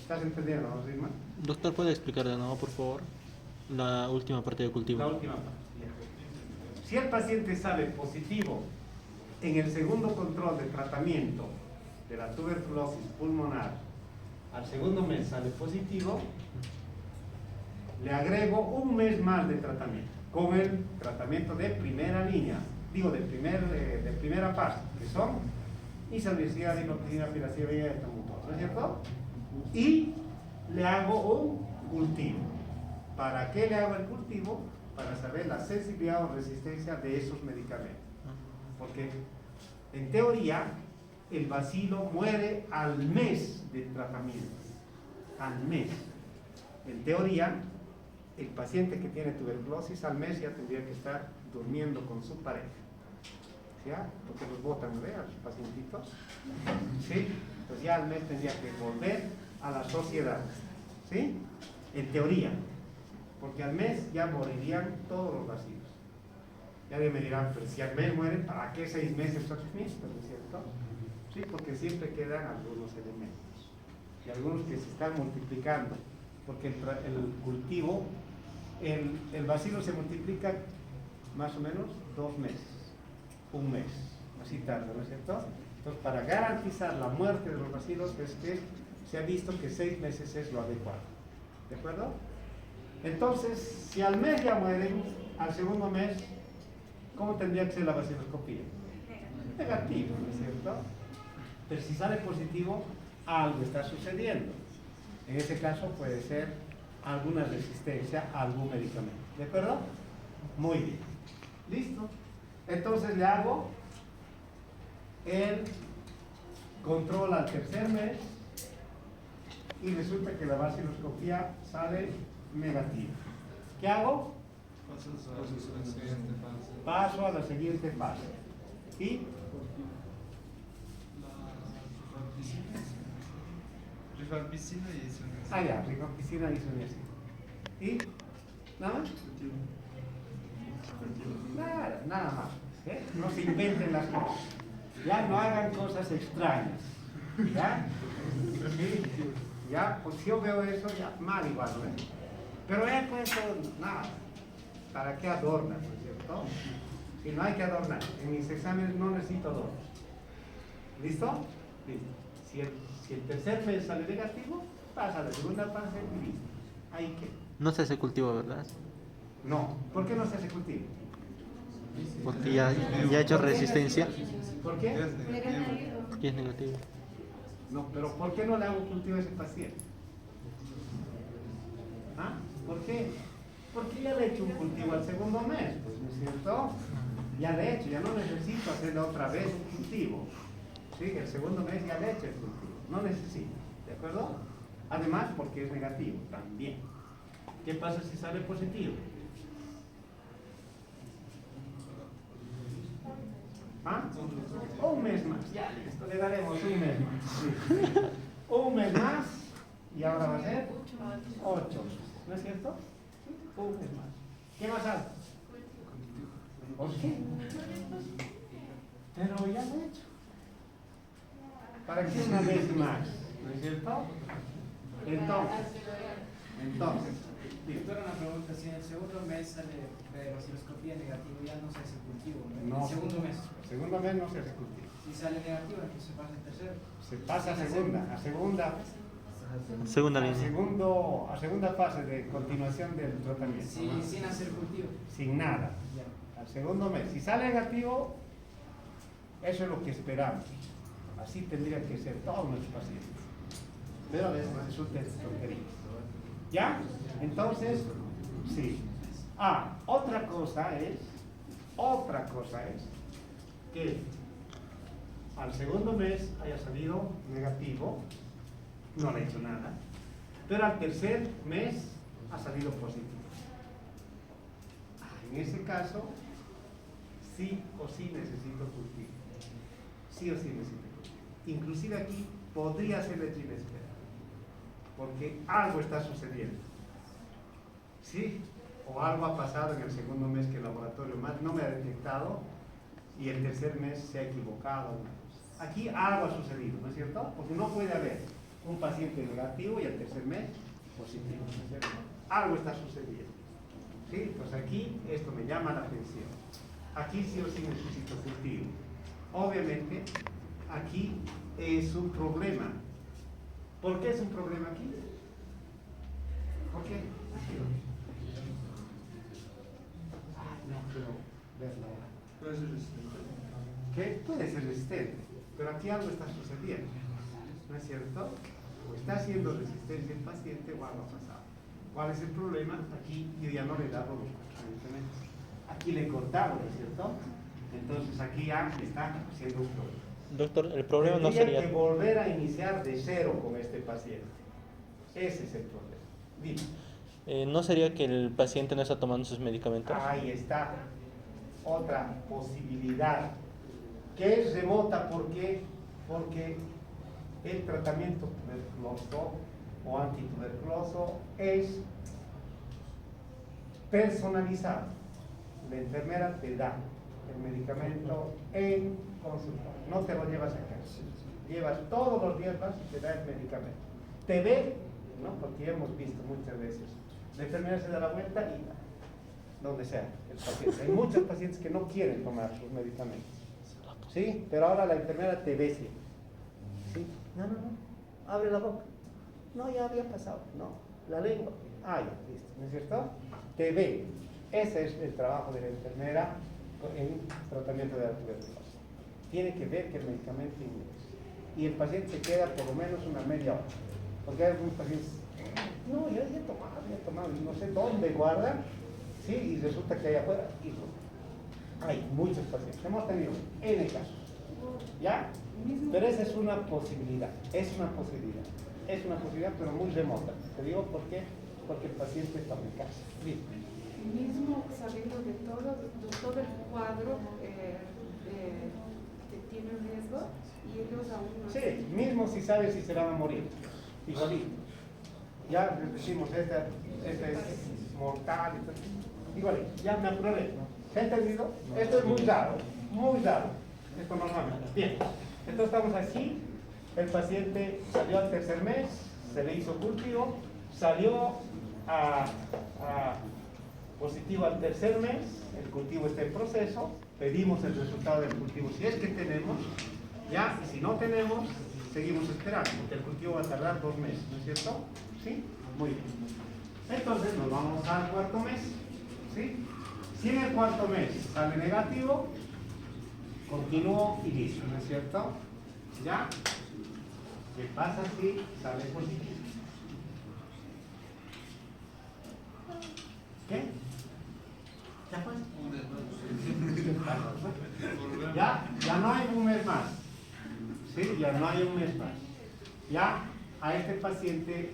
[SPEAKER 1] ¿Estás entendiendo, no, Sigma?
[SPEAKER 2] Doctor, ¿puede explicar de nuevo, por favor, la última parte de cultivo?
[SPEAKER 1] La última parte. Ya. Si el paciente sale positivo en el segundo control de tratamiento de la tuberculosis pulmonar, al segundo mes sale positivo, le agrego un mes más de tratamiento, con el tratamiento de primera línea, digo de primera fase, que son isoniazida, diclofenac, piracilina y etambutol, ¿no es cierto? Y le hago un cultivo. ¿Para qué le hago el cultivo? Para saber la sensibilidad o resistencia de esos medicamentos. Porque en teoría el bacilo muere al mes de tratamiento. Al mes. En teoría, el paciente que tiene tuberculosis al mes ya tendría que estar durmiendo con su pareja. ¿Ya? Porque los botan, ¿no? A los pacientitos. ¿Sí? Entonces ya al mes tendría que volver a la sociedad. ¿Sí? En teoría. Porque al mes ya morirían todos los bacilos. Ya me dirán, pero si al mes mueren, ¿para qué 6 meses tratamiento? ¿No es cierto? Sí, porque siempre quedan algunos elementos. Y algunos que se están multiplicando. Porque el cultivo, el bacilo se multiplica más o menos 2 meses. Un mes. Así tarda, ¿no es cierto? Entonces, para garantizar la muerte de los bacilos es que se ha visto que 6 meses es lo adecuado. ¿De acuerdo? Entonces, si al mes ya mueren, al segundo mes, ¿cómo tendría que ser la vaciloscopía? Negativo, ¿no es cierto? Pero si sale positivo, algo está sucediendo. En ese caso puede ser alguna resistencia a algún medicamento. ¿De acuerdo? Muy bien. ¿Listo? Entonces le hago el control al tercer mes y resulta que la vaciloscopía sale negativa. ¿Qué hago? Paso a la siguiente fase. ¿Y?
[SPEAKER 6] Rifampicina y isoniazida.
[SPEAKER 1] Ah, ya, rifampicina y isoniazida. ¿Y? ¿Nada más? Nada más. ¿Eh? No se inventen las cosas. Ya no hagan cosas extrañas. ¿Ya? ¿Sí? ¿Ya? Pues si yo veo eso, ya mal igual, ¿no es? Pero he puesto nada. ¿Para qué adornar, no es cierto? Si no hay que adornar. En mis exámenes no necesito adornos. ¿Listo? Listo. Si el tercer mes sale negativo, pasa a la segunda fase y listo. Ahí queda.
[SPEAKER 2] No se hace cultivo, ¿verdad?
[SPEAKER 1] No. ¿Por qué no se hace cultivo?
[SPEAKER 2] Porque ya ha hecho resistencia.
[SPEAKER 1] ¿Por qué?
[SPEAKER 2] Porque es negativo.
[SPEAKER 1] No, pero ¿por qué no le hago cultivo a ese paciente? ¿Ah? ¿Por qué? Porque ya le he hecho un cultivo al segundo mes, pues, ¿no es cierto? Ya le he hecho, ya no necesito hacerle otra vez un cultivo. Sí, el segundo mes ya le he hecho el cultivo, no necesito, ¿de acuerdo? Además, porque es negativo también. ¿Qué pasa si sale positivo? ¿Ah? Un mes más, ya listo, le daremos un mes más. Sí. Un mes más y ahora va a ser 8, ¿no es cierto? Un mes más. ¿Qué más hace? ¿Por qué? Pero ya lo he hecho. ¿Para qué una vez más? ¿No es cierto? Entonces,
[SPEAKER 5] Doctor, una pregunta, si en el segundo mes sale vaciloscopía negativo, ya no se hace cultivo, ¿no?
[SPEAKER 1] no,
[SPEAKER 5] El segundo mes.
[SPEAKER 1] El segundo mes no se hace cultivo.
[SPEAKER 5] Si sale negativo, entonces se pasa al tercero.
[SPEAKER 1] Se pasa a segunda
[SPEAKER 2] Segunda línea.
[SPEAKER 1] a segunda fase de continuación del tratamiento.
[SPEAKER 5] Sí, sin hacer cultivo.
[SPEAKER 1] Sin nada.
[SPEAKER 5] Ya.
[SPEAKER 1] Al segundo mes. Si sale negativo, eso es lo que esperamos. Así tendría que ser todos nuestros pacientes. Pero a veces resulta tontería. ¿Ya? Entonces, Sí. Otra cosa es que al segundo mes haya salido negativo, no le he hecho nada, pero al tercer mes ha salido positivo. En ese caso, sí o sí necesito cultivo. Sí o sí necesito cultivo. Inclusive aquí podría ser de Chile espera, porque algo está sucediendo. ¿Sí? O algo ha pasado en el segundo mes que el laboratorio más no me ha detectado y el tercer mes se ha equivocado. Aquí algo ha sucedido, ¿no es cierto? Porque no puede haber un paciente negativo y el tercer mes positivo, ¿no es cierto? Algo está sucediendo. ¿Sí? Pues aquí esto me llama la atención. Aquí sí o sí necesito cultivo. Obviamente, aquí es un problema. ¿Por qué es un problema aquí? ¿Por qué? No quiero verlo ahora.
[SPEAKER 6] Puede ser resistente.
[SPEAKER 1] ¿Qué? Puede ser resistente, pero aquí algo está sucediendo, ¿no es cierto? O está haciendo resistencia el paciente o algo ha pasado. ¿Cuál es el problema? Aquí yo ya no le he dado los medicamentos. Aquí le he cortado, ¿no es cierto? Entonces aquí ya está siendo un problema.
[SPEAKER 2] Doctor, el problema no
[SPEAKER 1] Tendría
[SPEAKER 2] sería...
[SPEAKER 1] que volver a iniciar de cero con este paciente. Ese es el problema. Dime.
[SPEAKER 2] ¿No sería que el paciente no está tomando sus medicamentos?
[SPEAKER 1] Ahí está. Otra posibilidad. Que es remota, ¿por qué? Porque el tratamiento tuberculoso o antituberculoso es personalizado. La enfermera te da el medicamento en consulta, no te lo llevas a casa. Llevas todos los días más y te da el medicamento. Te ve, ¿no? Porque hemos visto muchas veces. La enfermera se da la vuelta y donde sea el paciente. Hay muchos pacientes que no quieren tomar sus medicamentos. ¿Sí? Pero ahora la enfermera te ve, ¿sí? No, abre la boca. No, ya había pasado. No, la lengua. Ya, listo, ¿no es cierto? Te ve. Ese es el trabajo de la enfermera en tratamiento de la tuberculosis. Tiene que ver que el medicamento ingrese. Y el paciente se queda por lo menos una media hora. Porque hay algunos pacientes, no, ya he tomado, y no sé dónde guardan, ¿sí? Y resulta que hay afuera, y hay muchos pacientes. Hemos tenido N casos. ¿Ya? Pero esa es una posibilidad. Es una posibilidad, pero muy remota. Te digo por qué. Porque el paciente está en casa. Bien.
[SPEAKER 7] Mismo sabiendo de todo el cuadro que tiene riesgo y ellos aún no.
[SPEAKER 1] Sí, mismo si sabes si se van a morir. Igualito. Ya decimos, esta es mortal. Igualito. Ya me apruebe. ¿Se ha entendido? Esto es muy raro. Esto normalmente. Bien. Entonces estamos aquí. El paciente salió al tercer mes, se le hizo cultivo, salió positivo al tercer mes, el cultivo está en proceso, pedimos el resultado del cultivo si es que tenemos, ya, y si no tenemos, seguimos esperando, porque el cultivo va a tardar 2 meses, ¿no es cierto? ¿Sí? Muy bien. Entonces nos vamos al cuarto mes, ¿sí? Si en el cuarto mes sale negativo, continúo y listo, ¿no es cierto? ¿Ya? ¿Qué pasa si sale positivo? ¿Qué? ¿Ya pues? Ya no hay un mes más. ¿Sí? Ya no hay un mes más. Ya a este paciente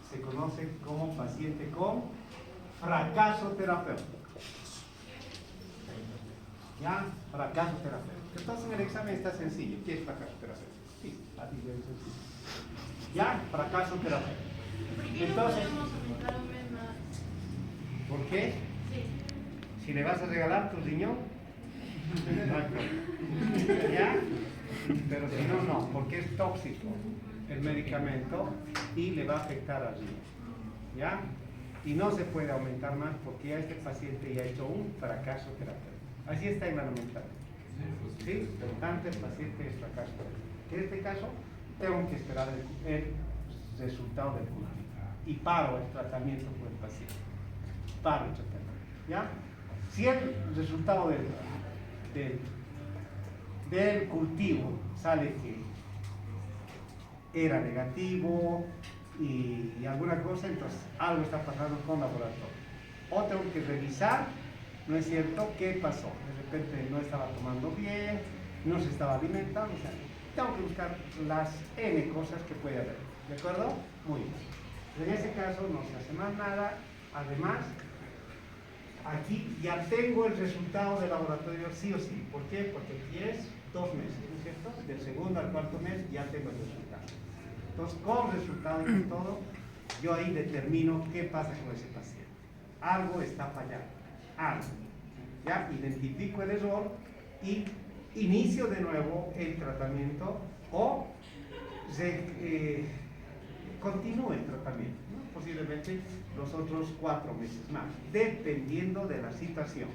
[SPEAKER 1] se conoce como paciente con fracaso terapéutico. ¿Ya? Fracaso terapéutico. Entonces en el examen está sencillo. ¿Qué es fracaso terapéutico? Sí, así de sencillo. ¿Ya? Fracaso terapéutico.
[SPEAKER 4] ¿Por qué no
[SPEAKER 1] Entonces,
[SPEAKER 4] podemos solicitar un mes más?
[SPEAKER 1] ¿por qué?
[SPEAKER 4] Sí.
[SPEAKER 1] Si le vas a regalar tu riñón, no hay problema. ¿Ya? Pero si no, no, porque es tóxico el medicamento y le va a afectar al riñón. ¿Ya? Y no se puede aumentar más porque ya este paciente ya ha hecho un fracaso terapéutico. Así está en la nomenclatura. ¿Sí? Por lo tanto, el paciente es fracaso terapéutico. En este caso, tengo que esperar el resultado del cultivo y paro el tratamiento con el paciente. Paro el tratamiento. ¿Ya? Si el resultado del cultivo sale que era negativo y alguna cosa, entonces algo está pasando con laboratorio. o tengo que revisar, ¿no es cierto?, qué pasó. De repente no estaba tomando bien, no se estaba alimentando, o sea, tengo que buscar las N cosas que puede haber. ¿De acuerdo? Muy bien. En ese caso no se hace más nada. Además, aquí ya tengo el resultado del laboratorio sí o sí. ¿Por qué? Porque aquí es 2 meses, ¿no es cierto? Del segundo al cuarto mes ya tengo el resultado. Entonces, con resultado y con todo, yo ahí determino qué pasa con ese paciente. Algo está fallando. Algo. Ya identifico el error y inicio de nuevo el tratamiento o continúe el tratamiento, ¿no? Posiblemente los otros 4 meses más, dependiendo de la situación.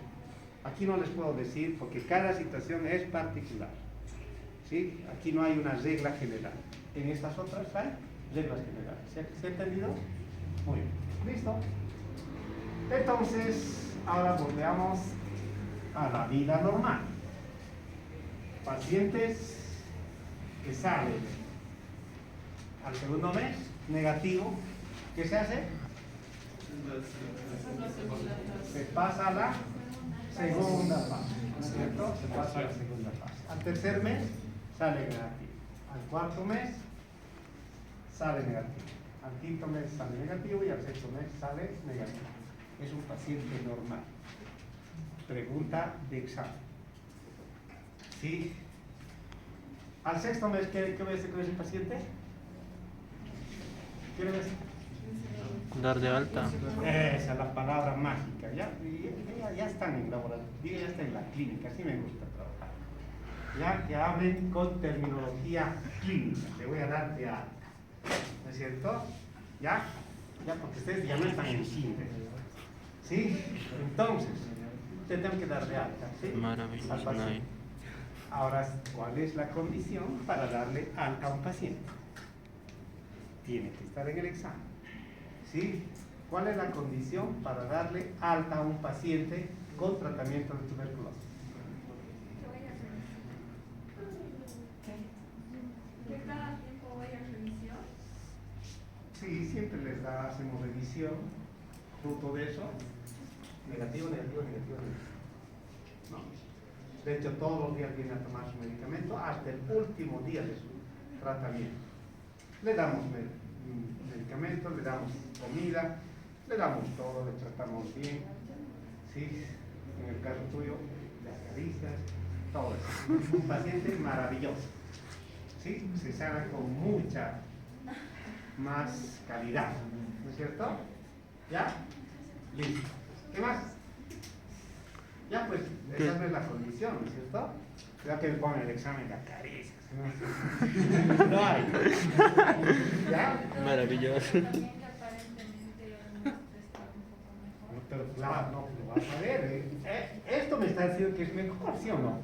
[SPEAKER 1] Aquí no les puedo decir porque cada situación es particular, ¿sí? Aquí no hay una regla general. En estas otras hay reglas generales. ¿Se ha entendido? Muy bien. ¿Listo? Entonces, ahora volvemos a la vida normal. Pacientes que salen al segundo mes, negativo, ¿qué se hace? Se pasa a la segunda fase, ¿no es cierto? Se pasa a la segunda fase. Al tercer mes sale negativo. Al cuarto mes sale negativo. Al quinto mes sale negativo y al sexto mes sale negativo. Es un paciente normal. Pregunta de examen. ¿Sí? Al sexto mes, ¿qué voy a hacer con ese paciente? ¿Qué le voy a hacer?
[SPEAKER 2] Dar de alta.
[SPEAKER 1] Esa es la palabra mágica. Ya están en laboratorio, ya están en la clínica, así me gusta trabajar. Ya que hablen con terminología clínica, le voy a dar de alta. ¿No es cierto? ¿Ya? Ya, porque ustedes ya no están en kinder. ¿Sí? Entonces, usted tiene que dar de alta, ¿sí?
[SPEAKER 2] Maravilloso.
[SPEAKER 1] Al paciente. Ahora, ¿cuál es la condición para darle alta a un paciente? Tiene que estar en el examen. ¿Sí? ¿Cuál es la condición para darle alta a un paciente con tratamiento de tuberculosis?
[SPEAKER 4] ¿Que cada tiempo vaya a revisión?
[SPEAKER 1] Sí, siempre hacemos revisión. Fruto de eso, negativo, negativo, negativo, negativo. No. De hecho, todos los días viene a tomar su medicamento hasta el último día de su tratamiento. Le damos medicamentos, le damos comida, le damos todo, le tratamos bien. ¿Sí? En el caso tuyo, le acaricias, todo eso. Es un paciente maravilloso. ¿Sí? Se sana con mucha más calidad. ¿No es cierto? ¿Ya? Listo. ¿Qué más? Ya, pues, esa no es la condición, ¿no es cierto? Ya que ponen el examen de acaricias. No hay. ¿Ya?
[SPEAKER 2] Maravilloso.
[SPEAKER 4] También aparentemente está un poco mejor.
[SPEAKER 1] Pero claro, no, lo vas a ver. Esto me está diciendo que es mejor, ¿sí o no?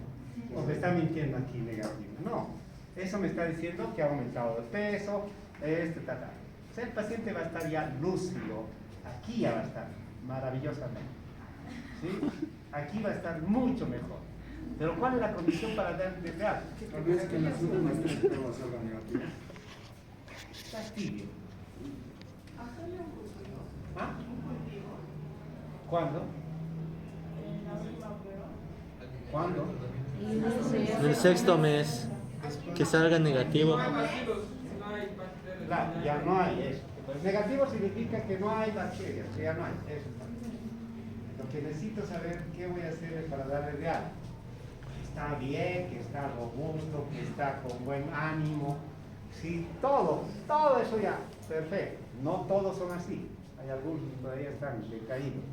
[SPEAKER 1] O me está mintiendo aquí negativo. No. Eso me está diciendo que ha aumentado de peso, tal. O sea, el paciente va a estar ya lúcido. Aquí ya va a estar maravillosamente. ¿Sí? Aquí va a estar mucho mejor. Pero ¿cuál es la condición para darle de alta?
[SPEAKER 8] Tal vez que en las últimas 3 pruebas salga negativo.
[SPEAKER 1] Está tibio. ¿Ah? ¿Cuándo? ¿Cuándo?
[SPEAKER 2] El sexto mes, que salga negativo.
[SPEAKER 1] Ya no hay eso. Pues negativo significa que no hay bacterias, que ya no hay. Eso está. Lo que necesito saber qué voy a hacer para darle de alta. Está bien, que está robusto, que está con buen ánimo. Sí, todo eso ya, perfecto. No todos son así. Hay algunos que todavía están decaídos,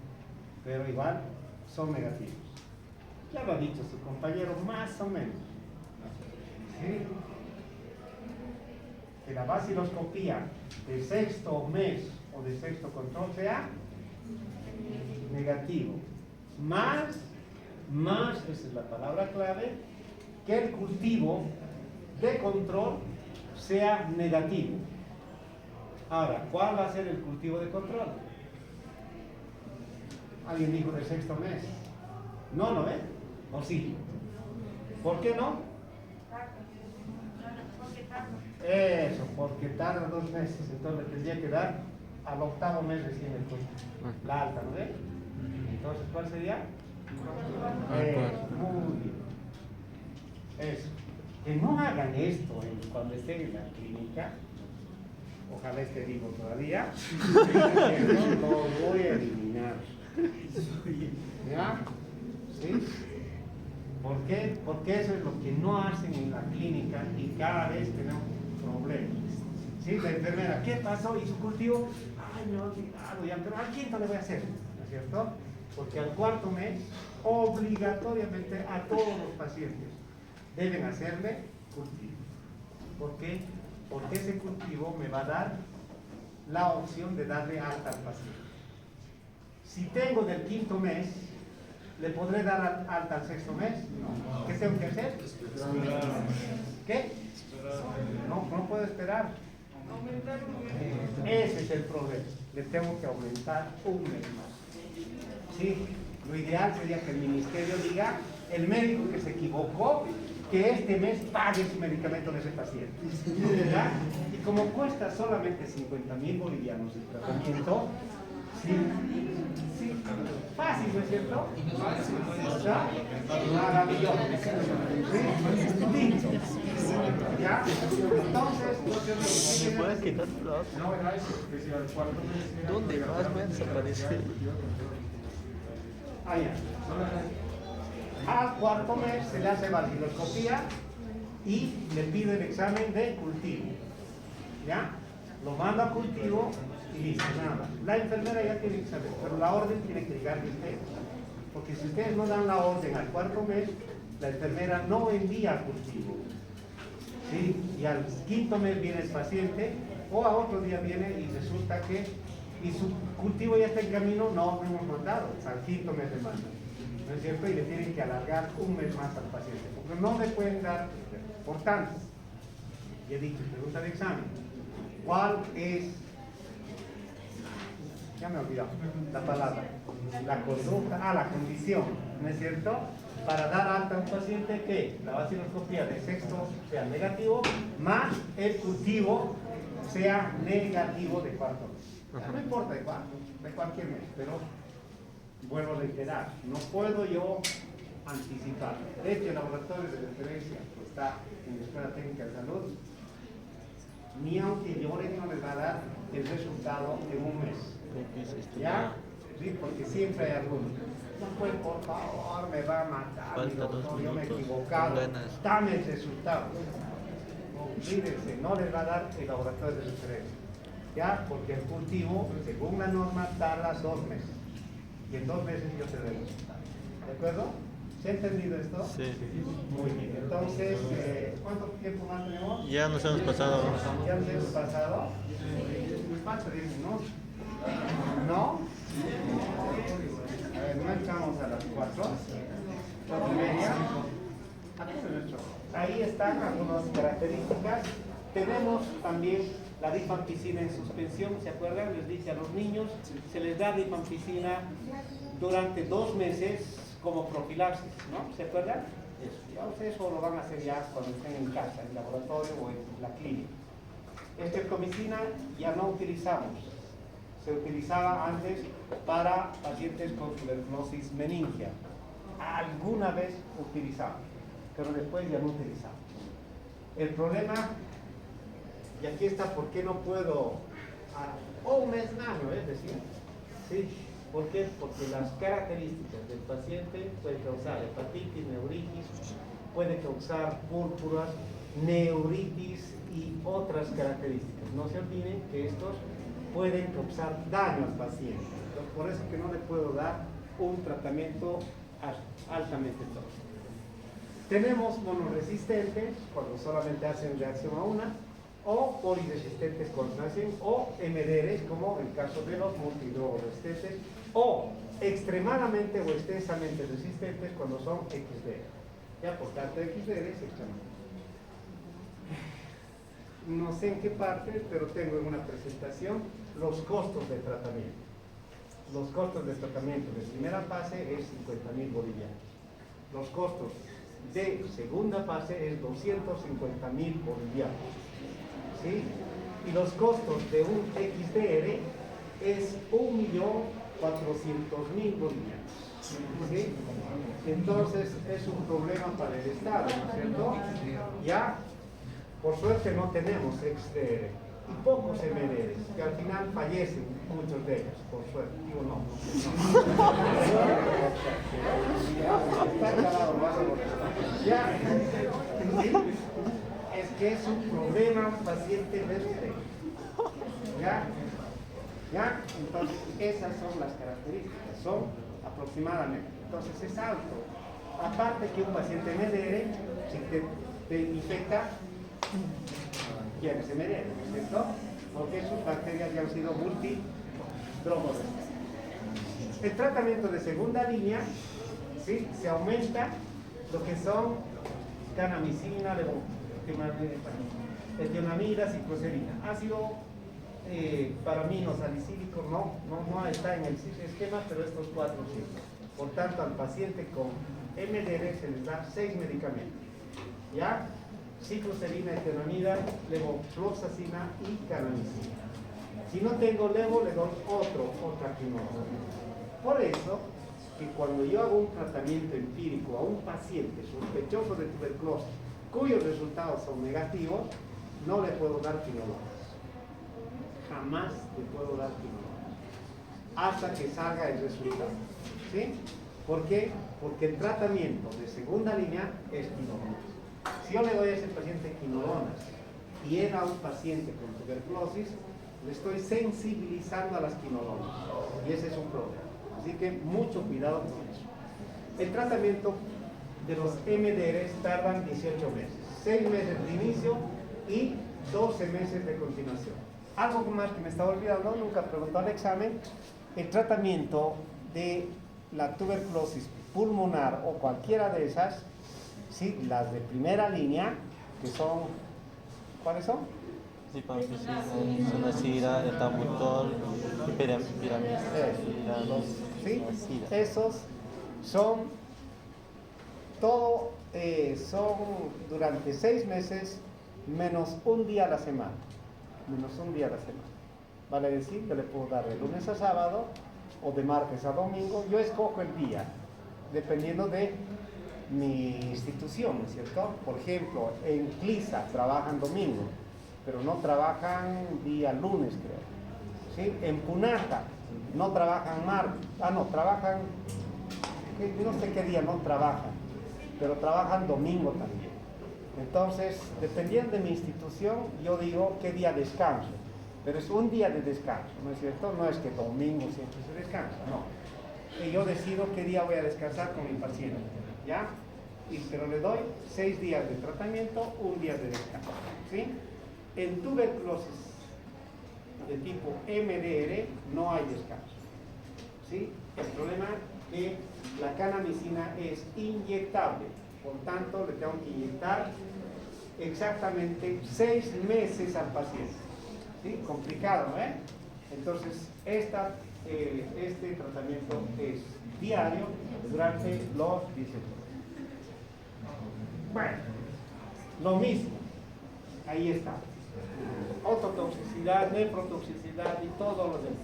[SPEAKER 1] pero igual son negativos. Ya lo ha dicho su compañero, más o menos. ¿Sí? Que la vaciloscopía de sexto mes o de sexto control sea negativo. Más, esa es la palabra clave, que el cultivo de control sea negativo. Ahora, ¿cuál va a ser el cultivo de control? Alguien dijo del sexto mes. No, ¿no ve? ¿O sí? ¿Por qué no? Eso, porque tarda 2 meses, entonces le tendría que dar al octavo mes recién el cultivo. La alta, ¿no ve? Entonces, ¿cuál sería?
[SPEAKER 2] cuarto.
[SPEAKER 1] Muy bien. Eso. Que no hagan esto cuando estén en la clínica. Ojalá esté vivo todavía. No lo voy a eliminar. ¿Ya? ¿Sí? ¿Por qué? Porque eso es lo que no hacen en la clínica y cada vez tenemos problemas. ¿Sí? La enfermera, ¿qué pasó? ¿Y su cultivo? Ay, me he olvidado ya, pero al quinto le voy a hacer, ¿no es cierto? Porque al cuarto mes, obligatoriamente a todos los pacientes deben hacerle cultivo. ¿Por qué? Porque ese cultivo me va a dar la opción de darle alta al paciente. Si tengo del quinto mes, ¿le podré dar alta al sexto mes? No. ¿Qué tengo que hacer? ¿Qué? No puedo esperar. Ese es el problema. Le tengo que aumentar un mes más. ¿Sí? Lo ideal sería que el ministerio diga, el médico que se equivocó, que este mes pague su medicamento de ese paciente. ¿Ya? Y como cuesta solamente 50.000 bolivianos el tratamiento, sí, sí, fácil, ¿no es cierto? ¿Ya? Maravilloso. ¿Sí? Listo. ¿Ya? Entonces,
[SPEAKER 2] ¿Me puedes quitar los?
[SPEAKER 8] No, era eso, que si al cuarto mes era
[SPEAKER 2] ¿Dónde más
[SPEAKER 8] obligatorio,
[SPEAKER 2] voy a desaparecer?
[SPEAKER 1] ah, ya. Al cuarto mes se le hace vaciloscopía y le pide el examen de cultivo. ¿Ya? Lo manda a cultivo y listo, nada más. La enfermera ya tiene que saber, pero la orden tiene que llegar de ustedes. Porque si ustedes no dan la orden al cuarto mes, la enfermera no envía al cultivo. ¿Sí? Y al quinto mes viene el paciente, o a otro día viene y resulta que y su cultivo ya está en camino, no hemos mandado, al quinto mes de manda. ¿No es cierto? Y le tienen que alargar un mes más al paciente, porque no le pueden dar. Por tanto, ya he dicho, pregunta de examen, ¿cuál es? Ya me he olvidado la palabra. La conducta, la condición, ¿no es cierto? Para dar alta a un paciente que la vaciloscopía de sexto sea negativo, más el cultivo sea negativo de cuarto mes. No importa de cuánto, de cualquier mes, pero vuelvo a reiterar, no puedo yo anticipar. De hecho, el laboratorio de referencia que está en la Escuela Técnica de Salud, ni aunque lloren no les va a dar el resultado en un mes. ¿Ya? Sí, porque siempre hay algunos. No, pues por favor, me va a matar, mi
[SPEAKER 2] Falta
[SPEAKER 1] doctor,
[SPEAKER 2] 2
[SPEAKER 1] yo me he
[SPEAKER 2] minutos,
[SPEAKER 1] equivocado.
[SPEAKER 2] con ganas.
[SPEAKER 1] Dame el resultado. Olvídense, no les va a dar el laboratorio de referencia. ¿Ya? Porque el cultivo, según la norma, tarda 2 meses. Y en 2 meses yo te doy el resultado. ¿De acuerdo? ¿Se ha entendido esto?
[SPEAKER 2] Sí.
[SPEAKER 1] Muy bien. Entonces, ¿cuánto tiempo más tenemos?
[SPEAKER 2] Ya nos hemos pasado.
[SPEAKER 1] ¿Ya nos hemos pasado? Falta 10 minutos. ¿No? A ver, no echamos a las 4. 4:30. Ahí están algunas características. Tenemos también la rifampicina en suspensión, ¿se acuerdan? Les dije a los niños, se les da rifampicina durante 2 meses como profilaxis, ¿no? ¿Se acuerdan? Eso. Ya ustedes eso lo van a hacer ya cuando estén en casa, en el laboratorio o en la clínica. Estreptomicina ya no utilizamos. Se utilizaba antes para pacientes con tuberculosis meningia. Alguna vez utilizamos, pero después ya no utilizamos. El problema, y aquí está por qué no puedo, un mes nada, es decir, ¿sí? ¿Por qué? Porque las características del paciente pueden causar hepatitis, neuritis, puede causar púrpuras, neuritis y otras características. No se olviden que estos pueden causar daño al paciente. Entonces, por eso que no le puedo dar un tratamiento altamente tóxico. Tenemos monoresistentes, cuando solamente hacen reacción a una, o poliresistentes cuando hacen, o MDRs, como el caso de los multidrogoresistentes, o extremadamente o extensamente resistentes cuando son XDR. Ya por tanto, XDR es extremadamente. No sé en qué parte, pero tengo en una presentación los costos de tratamiento. Los costos de tratamiento de primera fase es 50.000 bolivianos. Los costos de segunda fase es 250.000 bolivianos. ¿Sí? Y los costos de un XDR es 1.800.000 400.000 bolivianos. ¿Sí? Entonces es un problema para el Estado, ¿no es cierto? Ya, por suerte no tenemos ex-DR y pocos MDRs, que al final fallecen muchos de ellos, por suerte. Digo, no. Está aclarado, no hace molestar. Ya, ¿sí? Es que es un problema paciente de usted. ¿Ya? ¿Ya? Entonces, esas son las características, son aproximadamente. Entonces, es alto. Aparte que un paciente MDR, si te infecta, tienes MDR, ¿no es cierto? Porque sus bacterias ya han sido multidromoresistentes. El tratamiento de segunda línea, ¿sí? Se aumenta lo que son kanamicina, etionamida, cicloserina. Ácido paramiኖsalicílico no está en el esquema, pero estos 4 sí. Por tanto, al paciente con MDR se les da 6 medicamentos. ¿Ya? Cicloserina, etionamida, levofloxacina y kanamicina. Si no tengo levo, le doy otra quinolona. Por eso, que cuando yo hago un tratamiento empírico a un paciente sospechoso de tuberculosis, cuyos resultados son negativos, no le puedo dar quinolonas. Jamás le puedo dar quinolonas. Hasta que salga el resultado. ¿Sí? ¿Por qué? Porque el tratamiento de segunda línea es quinolonas. Si yo le doy a ese paciente quinolonas y era un paciente con tuberculosis, le estoy sensibilizando a las quinolonas. Y ese es un problema. Así que mucho cuidado con eso. El tratamiento de los MDRs tardan 18 meses. 6 meses de inicio y 12 meses de continuación. Algo más que me estaba olvidando, nunca preguntó al examen, el tratamiento de la tuberculosis pulmonar o cualquiera de esas, ¿sí? Las de primera línea, que son, ¿cuáles son?
[SPEAKER 2] Rifampicina, isoniazida, etambutol, piramida.
[SPEAKER 1] ¿Sí? Esos son son durante 6 meses menos un día a la semana. Vale decir, yo le puedo dar de lunes a sábado o de martes a domingo. Yo escojo el día, dependiendo de mi institución, ¿no es cierto? Por ejemplo, en CLISA trabajan domingo, pero no trabajan día lunes, creo. ¿Sí? En PUNATA no trabajan martes, trabajan, no sé qué día no trabajan, pero trabajan domingo también. Entonces, dependiendo de mi institución, yo digo qué día descanso, pero es un día de descanso, ¿no es cierto? No es que domingo siempre se descansa, no. Y yo decido qué día voy a descansar con mi paciente, ¿ya? Pero le doy 6 días de tratamiento, un día de descanso, ¿sí? En tuberculosis de tipo MDR no hay descanso, ¿sí? El problema es que la kanamicina es inyectable, por tanto le tengo que inyectar exactamente 6 meses al paciente, ¿sí? Complicado, ¿eh? Entonces este tratamiento es diario durante los 18 meses. Bueno, lo mismo, ahí está. Ototoxicidad, nefrotoxicidad y todo lo demás.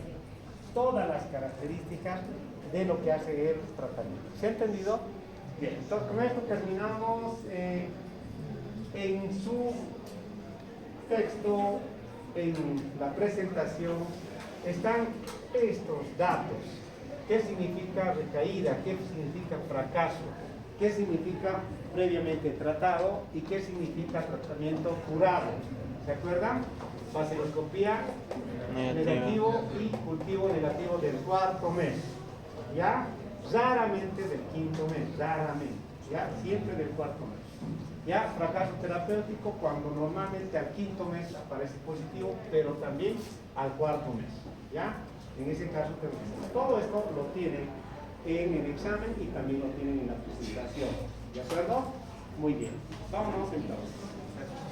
[SPEAKER 1] Todas las características de lo que hace el tratamiento. ¿Se ha entendido? Bien, entonces con esto terminamos. En su texto, en la presentación, están estos datos. ¿Qué significa recaída? ¿Qué significa fracaso? ¿Qué significa previamente tratado? ¿Y qué significa tratamiento curado? ¿Se acuerdan? Vaciloscopía negativo y cultivo negativo del 4º mes. ¿Ya? Raramente del 5º mes, raramente. ¿Ya? Siempre del 4º mes. ¿Ya? Fracaso terapéutico cuando normalmente al 5º mes aparece positivo, pero también al 4º mes. ¿Ya? En ese caso, todo esto lo tienen en el examen y también lo tienen en la presentación. ¿De acuerdo? Muy bien. Vámonos entonces.